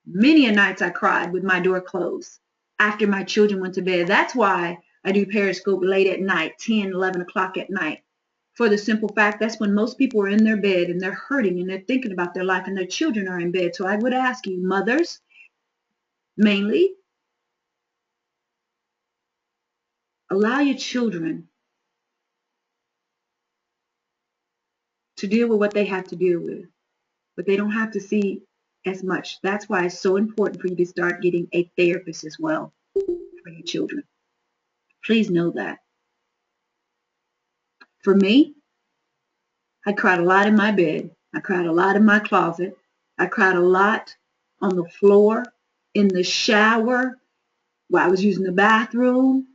Many a nights I cried with my door closed after my children went to bed. That's why I do Periscope late at night, 10, 11 o'clock at night. For the simple fact, that's when most people are in their bed and they're hurting and they're thinking about their life and their children are in bed. So I would ask you, mothers, mainly, allow your children to deal with what they have to deal with, but they don't have to see as much. That's why it's so important for you to start getting a therapist as well for your children. Please know that. For me, I cried a lot in my bed. I cried a lot in my closet. I cried a lot on the floor, in the shower, while I was using the bathroom.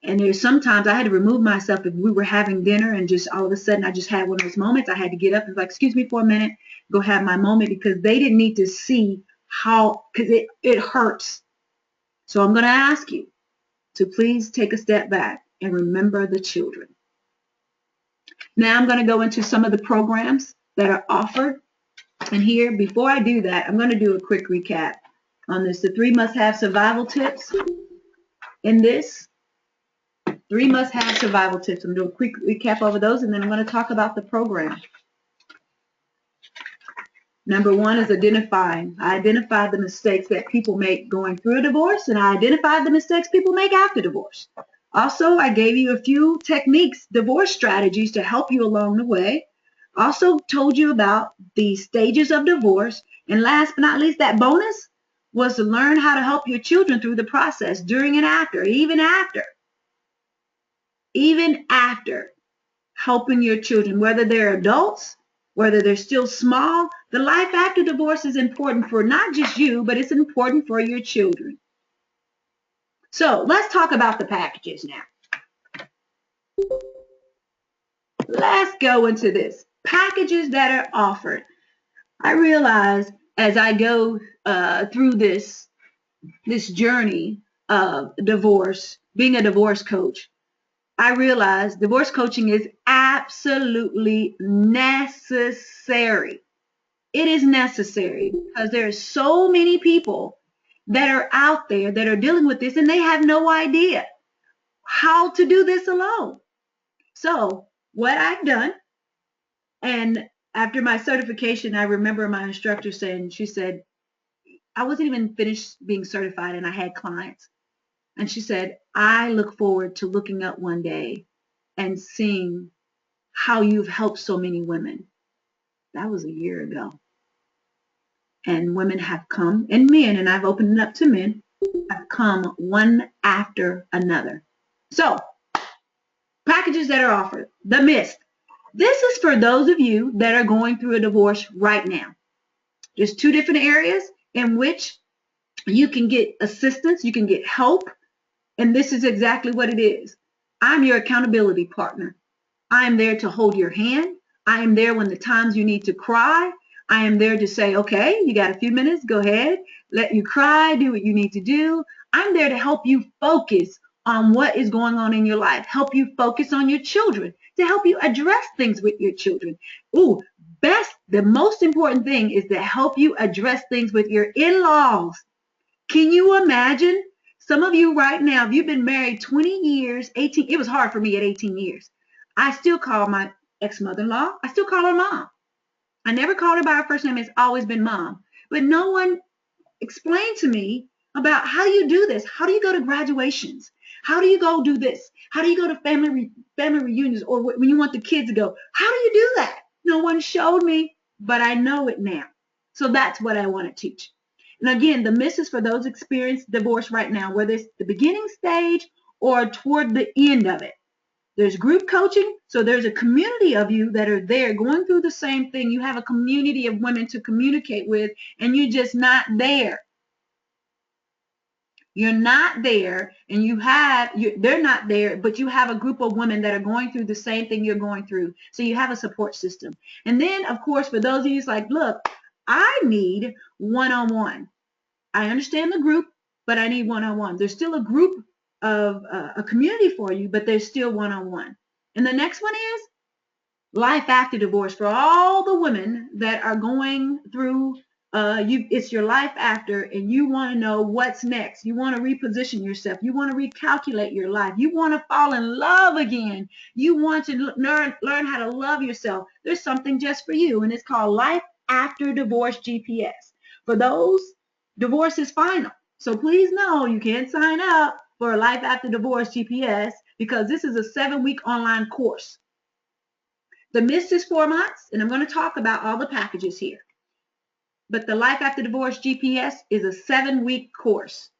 And there's sometimes I had to remove myself if we were having dinner and just all of a sudden I just had one of those moments. I had to get up and be like, excuse me for a minute, go have my moment, because they didn't need to see how, because it hurts. So I'm going to ask you to please take a step back and remember the children. Now I'm going to go into some of the programs that are offered. And here, before I do that, I'm going to do a quick recap on this. The 3 must-have survival tips in this. 3 must-have survival tips. I'm going to do a quick recap over those, and then I'm going to talk about the program. Number 1 is identifying. I identified the mistakes that people make going through a divorce, and I identified the mistakes people make after divorce. Also, I gave you a few techniques, divorce strategies to help you along the way. Also told you about the stages of divorce. And last but not least, that bonus was to learn how to help your children through the process, during and after, even after helping your children, whether they're adults, whether they're still small. The life after divorce is important for not just you, but it's important for your children. So let's talk about the packages now. Let's go into this. Packages that are offered. I realize as I go through this journey of divorce, being a divorce coach, I realize divorce coaching is absolutely necessary. It is necessary because there are so many people that are out there that are dealing with this, and they have no idea how to do this alone. So what I've done, and after my certification, I remember my instructor saying, she said, I wasn't even finished being certified and I had clients. And she said, I look forward to looking up one day and seeing how you've helped so many women. That was a year ago. And women have come, and men, and I've opened it up to men, have come one after another. So, packages that are offered. The Mist. This is for those of you that are going through a divorce right now. There's 2 different areas in which you can get assistance, you can get help, and this is exactly what it is. I'm your accountability partner. I am there to hold your hand. I am there when the times you need to cry. I am there to say, okay, you got a few minutes, go ahead, let you cry, do what you need to do. I'm there to help you focus on what is going on in your life, help you focus on your children, to help you address things with your children. Ooh, the most important thing is to help you address things with your in-laws. Can you imagine? Some of you right now, if you've been married 20 years, 18, it was hard for me at 18 years. I still call my ex-mother-in-law, I still call her mom. I never called her by her first name. It's always been mom. But no one explained to me about how you do this. How do you go to graduations? How do you go do this? How do you go to family reunions, or when you want the kids to go? How do you do that? No one showed me, but I know it now. So that's what I want to teach. And again, the Mist is for those experiencing divorce right now, whether it's the beginning stage or toward the end of it. There's group coaching, so there's a community of you that are there going through the same thing. You have a community of women to communicate with, and you're just not there. You're not there, and they're not there, but you have a group of women that are going through the same thing you're going through. So you have a support system. And then, of course, for those of you, it's like, look, I need one-on-one. I understand the group, but I need one-on-one. There's still a group of a community for you, but there's still one-on-one. And the next one is life after divorce, for all the women that are going through it's your life after, and you want to know what's next. You want to reposition yourself. You want to recalculate your life. You want to fall in love again. You want to learn how to love yourself. There's something just for you, and it's called Life After Divorce GPS. For those, divorce is final. So please know you can't sign up for a Life After Divorce GPS, because this is a 7-week online course. The Mist is 4 months, and I'm going to talk about all the packages here. But the Life After Divorce GPS is a 7-week course.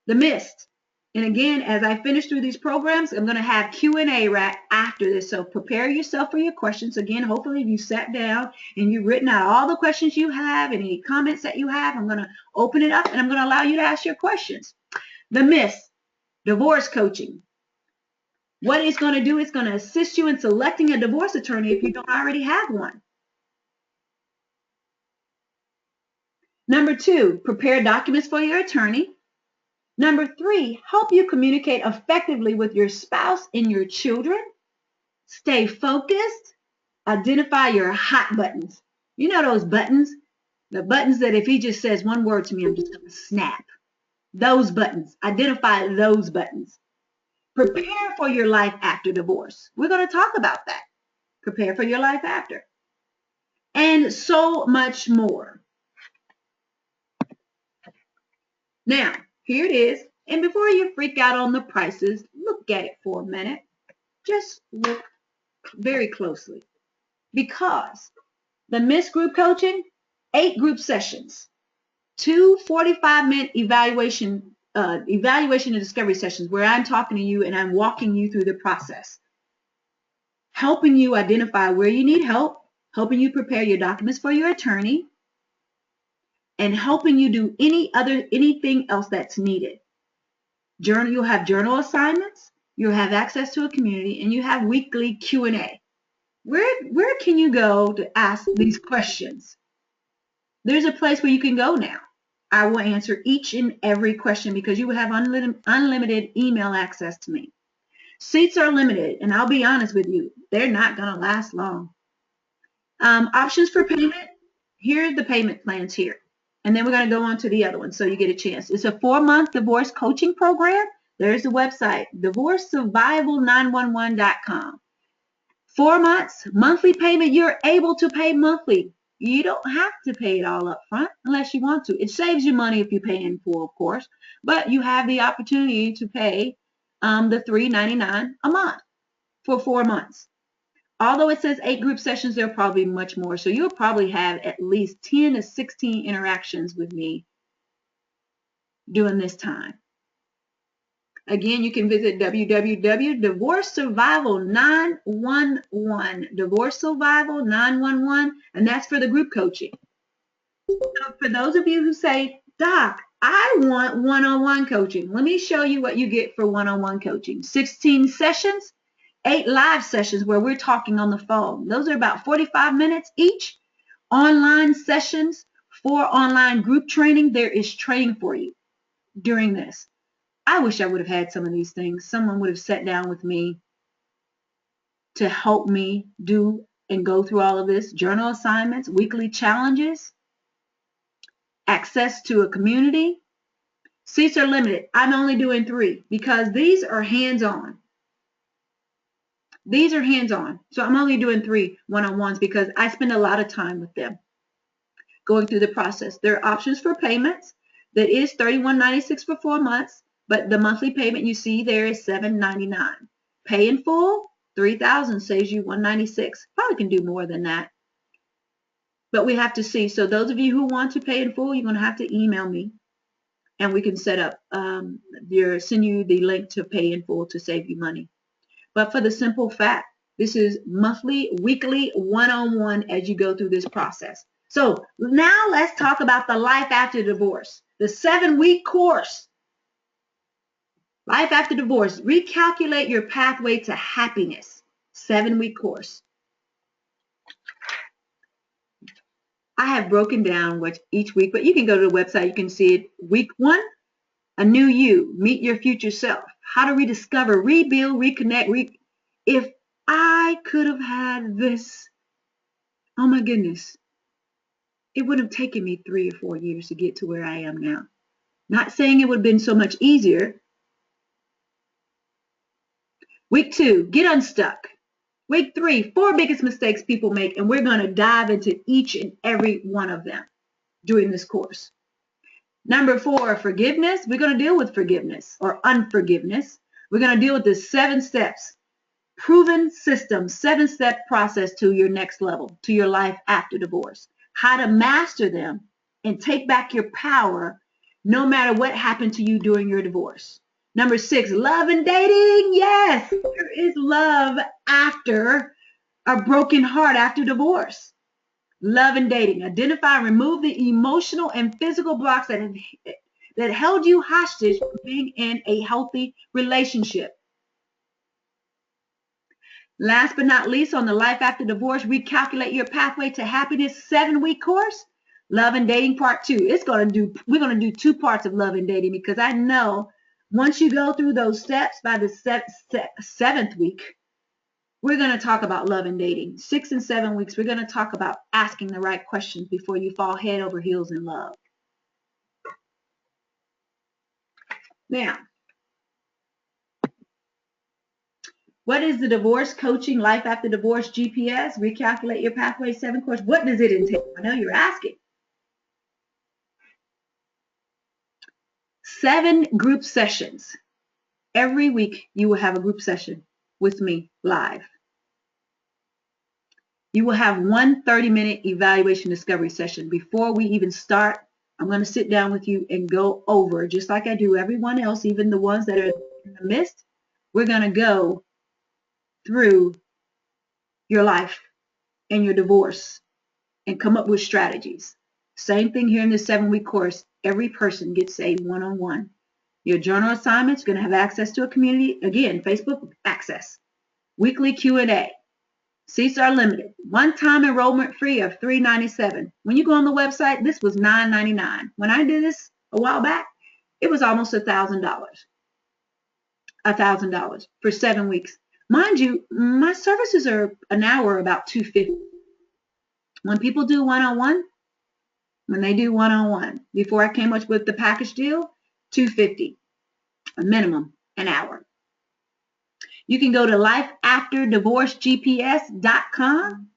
The Mist, 4 months, and I'm going to talk about all the packages here. But the Life After Divorce GPS is a 7-week course. The Mist, 4 months, and I'm going to talk about all the packages here. But the Life After Divorce GPS is a 7-week course. The Mist, And again, as I finish through these programs, I'm going to have Q&A right after this. So prepare yourself for your questions. Again, hopefully you sat down and you've written out all the questions you have, any comments that you have. I'm going to open it up and I'm going to allow you to ask your questions. The myth, divorce coaching. What it's going to do is going to assist you in selecting a divorce attorney if you don't already have one. Number 2, prepare documents for your attorney. Number 3, help you communicate effectively with your spouse and your children. Stay focused. Identify your hot buttons. You know those buttons? The buttons that if he just says one word to me, I'm just going to snap. Those buttons. Identify those buttons. Prepare for your life after divorce. We're going to talk about that. Prepare for your life after. And so much more. Now, here it is. And before you freak out on the prices, look at it for a minute. Just look very closely. Because the Miss Group Coaching, 8 group sessions, 2 45-minute evaluation and discovery sessions where I'm talking to you and I'm walking you through the process, helping you identify where you need help, helping you prepare your documents for your attorney, and helping you do anything else that's needed. You'll have journal assignments, you'll have access to a community, and you have weekly Q&A. Where can you go to ask these questions? There's a place where you can go now. I will answer each and every question because you will have unlimited email access to me. Seats are limited, and I'll be honest with you, they're not going to last long. Options for payment. Here are the payment plans here. And then we're going to go on to the other one so you get a chance. It's a 4-month divorce coaching program. There's the website, divorcesurvival911.com. 4 months, monthly payment. You're able to pay monthly. You don't have to pay it all up front unless you want to. It saves you money if you pay in full, of course, but you have the opportunity to pay the $3.99 a month for 4 months. Although it says 8 group sessions, there'll probably be much more. So you'll probably have at least 10 to 16 interactions with me during this time. Again, you can visit www.divorcesurvival911, divorcesurvival911, and that's for the group coaching. So for those of you who say, Doc, I want one-on-one coaching, let me show you what you get for one-on-one coaching. 16 sessions, 8 live sessions where we're talking on the phone. Those are about 45 minutes each. Online sessions, 4 online group training. There is training for you during this. I wish I would have had some of these things. Someone would have sat down with me to help me do and go through all of this. Journal assignments, weekly challenges, access to a community. Seats are limited. I'm only doing 3 because these are hands-on. These are hands-on. So I'm only doing 3 one-on-ones because I spend a lot of time with them going through the process. There are options for payments. That is $31.96 for 4 months, but the monthly payment you see there is $7.99. Pay in full, $3,000 saves you $196. Probably can do more than that, but we have to see. So those of you who want to pay in full, you're going to have to email me, and we can set up send you the link to pay in full to save you money. But for the simple fact, this is monthly, weekly, one-on-one as you go through this process. So now let's talk about the life after divorce, the 7-week course. Life after divorce, recalculate your pathway to happiness, 7-week course. I have broken down what each week, but you can go to the website, you can see it. Week 1, a new you, meet your future self, how to rediscover, rebuild, reconnect. If I could have had this, oh my goodness, it would have taken me 3 or 4 years to get to where I am now. Not saying it would have been so much easier. Week 2, get unstuck. Week 3, 4 biggest mistakes people make, and we're going to dive into each and every one of them during this course. Number 4, forgiveness. We're going to deal with forgiveness or unforgiveness. We're going to deal with the 7 steps, proven system, 7-step process to your next level, to your life after divorce. How to master them and take back your power no matter what happened to you during your divorce. Number 6, love and dating. Yes, there is love after a broken heart, after divorce. Love and dating. Identify and remove the emotional and physical blocks that held you hostage from being in a healthy relationship. Last but not least, on the Life After Divorce, Recalculate Your Pathway to Happiness 7-week course, Love and Dating Part 2. We're gonna do 2 parts of love and dating, because I know once you go through those steps by the 7th week, we're going to talk about love and dating. 6 and 7 weeks, we're going to talk about asking the right questions before you fall head over heels in love. Now, what is the Divorce Coaching Life After Divorce GPS? Recalculate Your Pathway 7 course. What does it entail? I know you're asking. 7 group sessions. Every week you will have a group session with me live. You will have one 30-minute evaluation discovery session. Before we even start, I'm going to sit down with you and go over, just like I do everyone else, even the ones that are in the midst, we're going to go through your life and your divorce and come up with strategies. Same thing here in this 7-week course. Every person gets a one-on-one. Your journal assignments, going to have access to a community. Again, Facebook access. Weekly Q&A. Seats are limited. One-time enrollment free of $397. When you go on the website, this was $999. When I did this a while back, it was almost $1,000. $1,000 for 7 weeks. Mind you, my services are an hour about $250. When people do one-on-one, when they do one-on-one, before I came up with the package deal, $250, a minimum, an hour. You can go to lifeafterdivorcegps.com,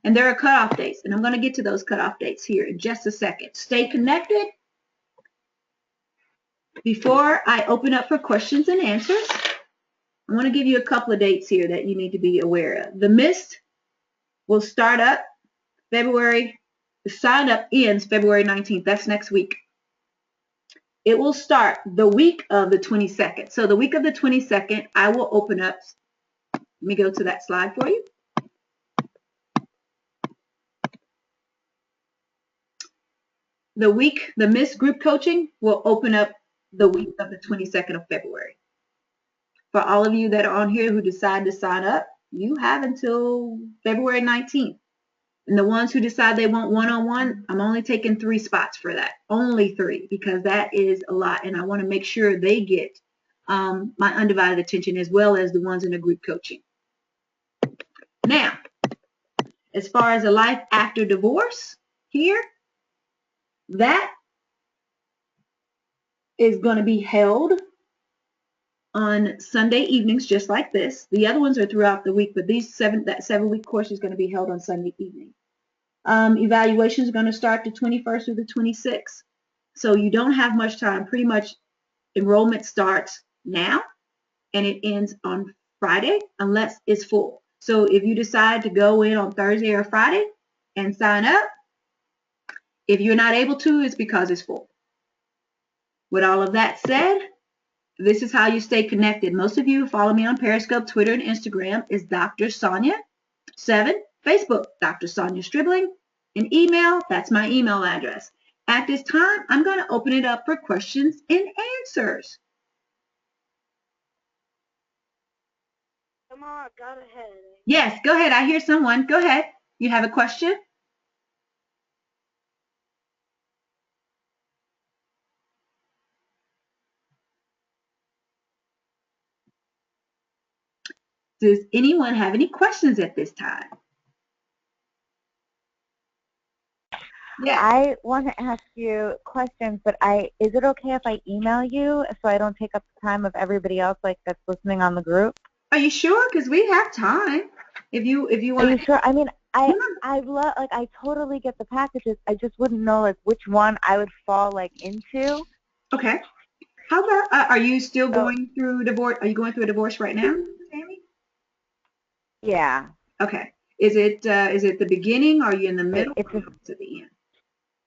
and there are cutoff dates, and I'm going to get to those cutoff dates here in just a second. Stay connected. Before I open up for questions and answers, I want to give you a couple of dates here that you need to be aware of. The Mist will start up the sign up ends February 19th. That's next week. It will start the week of the 22nd. So the week of the 22nd, I will open up. Let me go to that slide for you. The Mist group coaching will open up the week of the 22nd of February. For all of you that are on here who decide to sign up, you have until February 19th. And the ones who decide they want one-on-one, I'm only taking 3 spots for that. Only 3, because that is a lot. And I want to make sure they get my undivided attention, as well as the ones in the group coaching. Now, as far as a life after divorce here, that is going to be held on Sunday evenings, just like this. The other ones are throughout the week, but that 7-week course is going to be held on Sunday evening. Evaluations are going to start the 21st through the 26th. So you don't have much time. Pretty much enrollment starts now and it ends on Friday unless it's full. So if you decide to go in on Thursday or Friday and sign up, if you're not able to, it's because it's full. With all of that said, this is how you stay connected. Most of you follow me on Periscope, Twitter, and Instagram is Dr. Sonia 7. Facebook, Dr. Sonia Stribling. And email, that's my email address. At this time, I'm going to open it up for questions and answers. Come on, go ahead. Yes, go ahead. I hear someone. Go ahead. You have a question? Does anyone have any questions at this time? Yeah. I want to ask you questions, but is it okay if I email you so I don't take up the time of everybody else that's listening on the group? Are you sure? Because we have time. If you want. Are you sure? I mean, I love, I totally get the packages. I just wouldn't know which one I would fall into. Okay. How about are you still going through divorce? Are you going through a divorce right now, Tammy? Yeah. Okay. Is it the beginning? Or are you in the middle? It's at the end.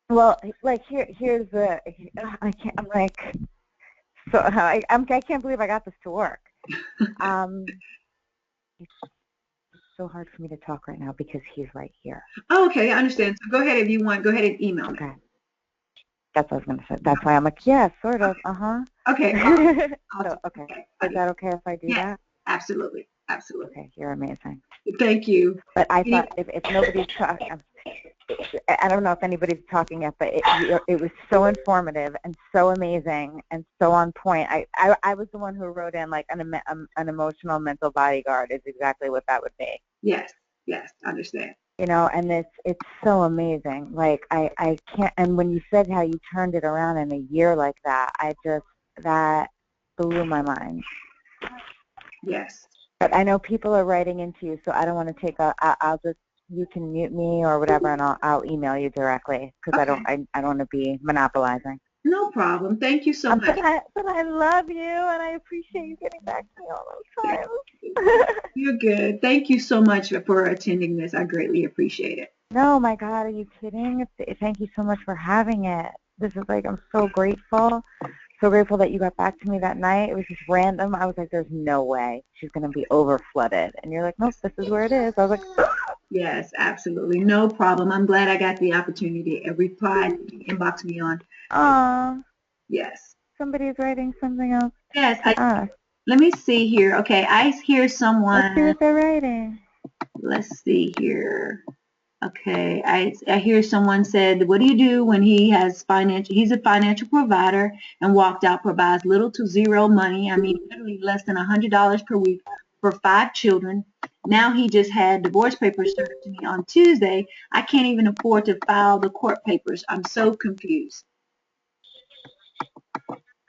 Well, here's the. I'm So I can't believe I got this to work. It's so hard for me to talk right now because he's right here. Oh, okay, I understand. So go ahead if you want. Go ahead and email me. Okay. That's what I was going to say. That's why I'm like, yeah, sort of. Okay. So, okay. Is that okay if I do that? Absolutely. Absolutely. Okay, you're amazing. Thank you. But I thought if nobody's talking, I don't know if anybody's talking yet, but it was so informative and so amazing and so on point. I was the one who wrote in like an emotional mental bodyguard is exactly what that would be. Yes, I understand. You know, and it's so amazing. Like I can't. And when you said how you turned it around in a year like that, that blew my mind. Yes. But I know people are writing into you, so I don't want to take I'll just, you can mute me or whatever, and I'll email you directly because Okay. I don't want to be monopolizing. No problem. Thank you so much. But I love you, and I appreciate you getting back to me all those times. You're good. Thank you so much for attending this. I greatly appreciate it. No, my God, are you kidding? Thank you so much for having it. This is like, I'm so grateful. So grateful that you got back to me that night. It was just random. I was like, there's no way she's going to be over flooded. And you're like, nope, this is where it is. I was like, yes, absolutely. No problem. I'm glad I got the opportunity to reply, inbox me on. Yes. Somebody's writing something else. Yes. Let me see here. Okay, I hear someone. Let's see what they're writing. Let's see here. Okay, I hear someone said, what do you do when he's a financial provider and walked out, provides little to zero money. I mean, literally less than $100 per week for 5 children. Now he just had divorce papers served to me on Tuesday. I can't even afford to file the court papers. I'm so confused.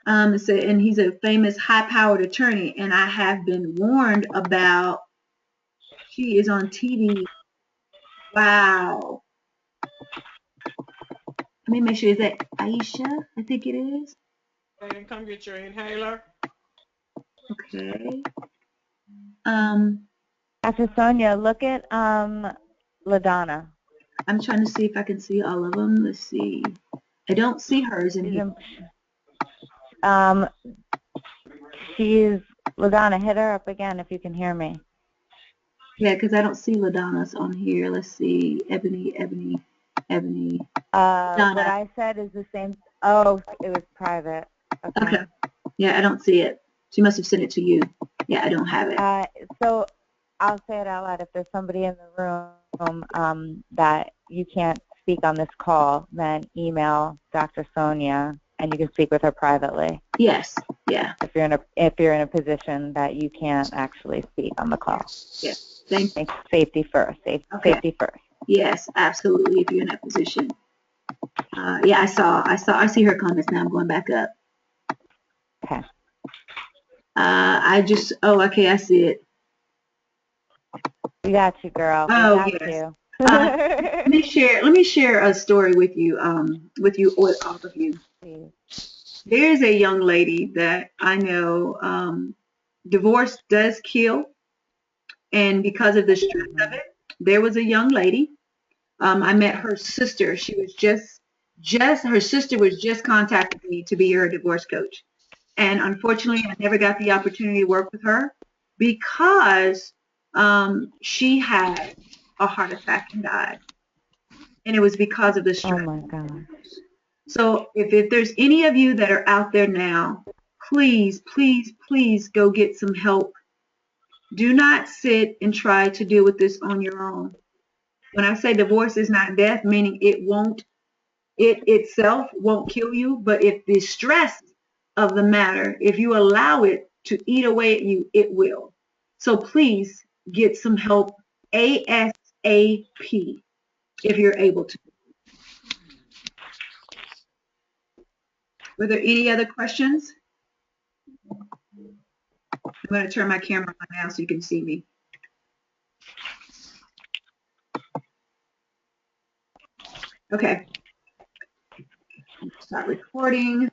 And he's a famous high-powered attorney, and I have been warned about, she is on TV. Wow. Let me make sure, is that Aisha? I think it is. Come get your inhaler. Okay. Dr. Sonia, look at LaDonna. I'm trying to see if I can see all of them. Let's see. I don't see hers in here. She's LaDonna. Hit her up again if you can hear me. Yeah, because I don't see LaDonna's on here. Let's see. Ebony. What I said is the same. Oh, it was private. Okay. Yeah, I don't see it. She must have sent it to you. Yeah, I don't have it. So I'll say it out loud. If there's somebody in the room that you can't speak on this call, then email Dr. Sonia, and you can speak with her privately. Yes. Yeah. If you're in a position that you can't actually speak on the call. Yes. Thank you. Safety first. Safety first. Yes, absolutely. If you're in that position. Yeah, I see her comments now. I'm going back up. Okay. Okay, I see it. We got you, girl. Oh, yes. Let me share a story with you, with all of you. Please. There's a young lady that I know, divorce does kill, and because of the stress of it, there was a young lady. I met her sister. She was her sister was just contacting me to be her divorce coach. And unfortunately, I never got the opportunity to work with her because she had a heart attack and died. And it was because of the stress. Oh, my God. So if there's any of you that are out there now, please, please, please go get some help. Do not sit and try to deal with this on your own. When I say divorce is not death, meaning it itself won't kill you, but if the stress of the matter, if you allow it to eat away at you, it will. So please get some help ASAP if you're able to. Were there any other questions? I'm going to turn my camera on now so you can see me. Okay. Start recording.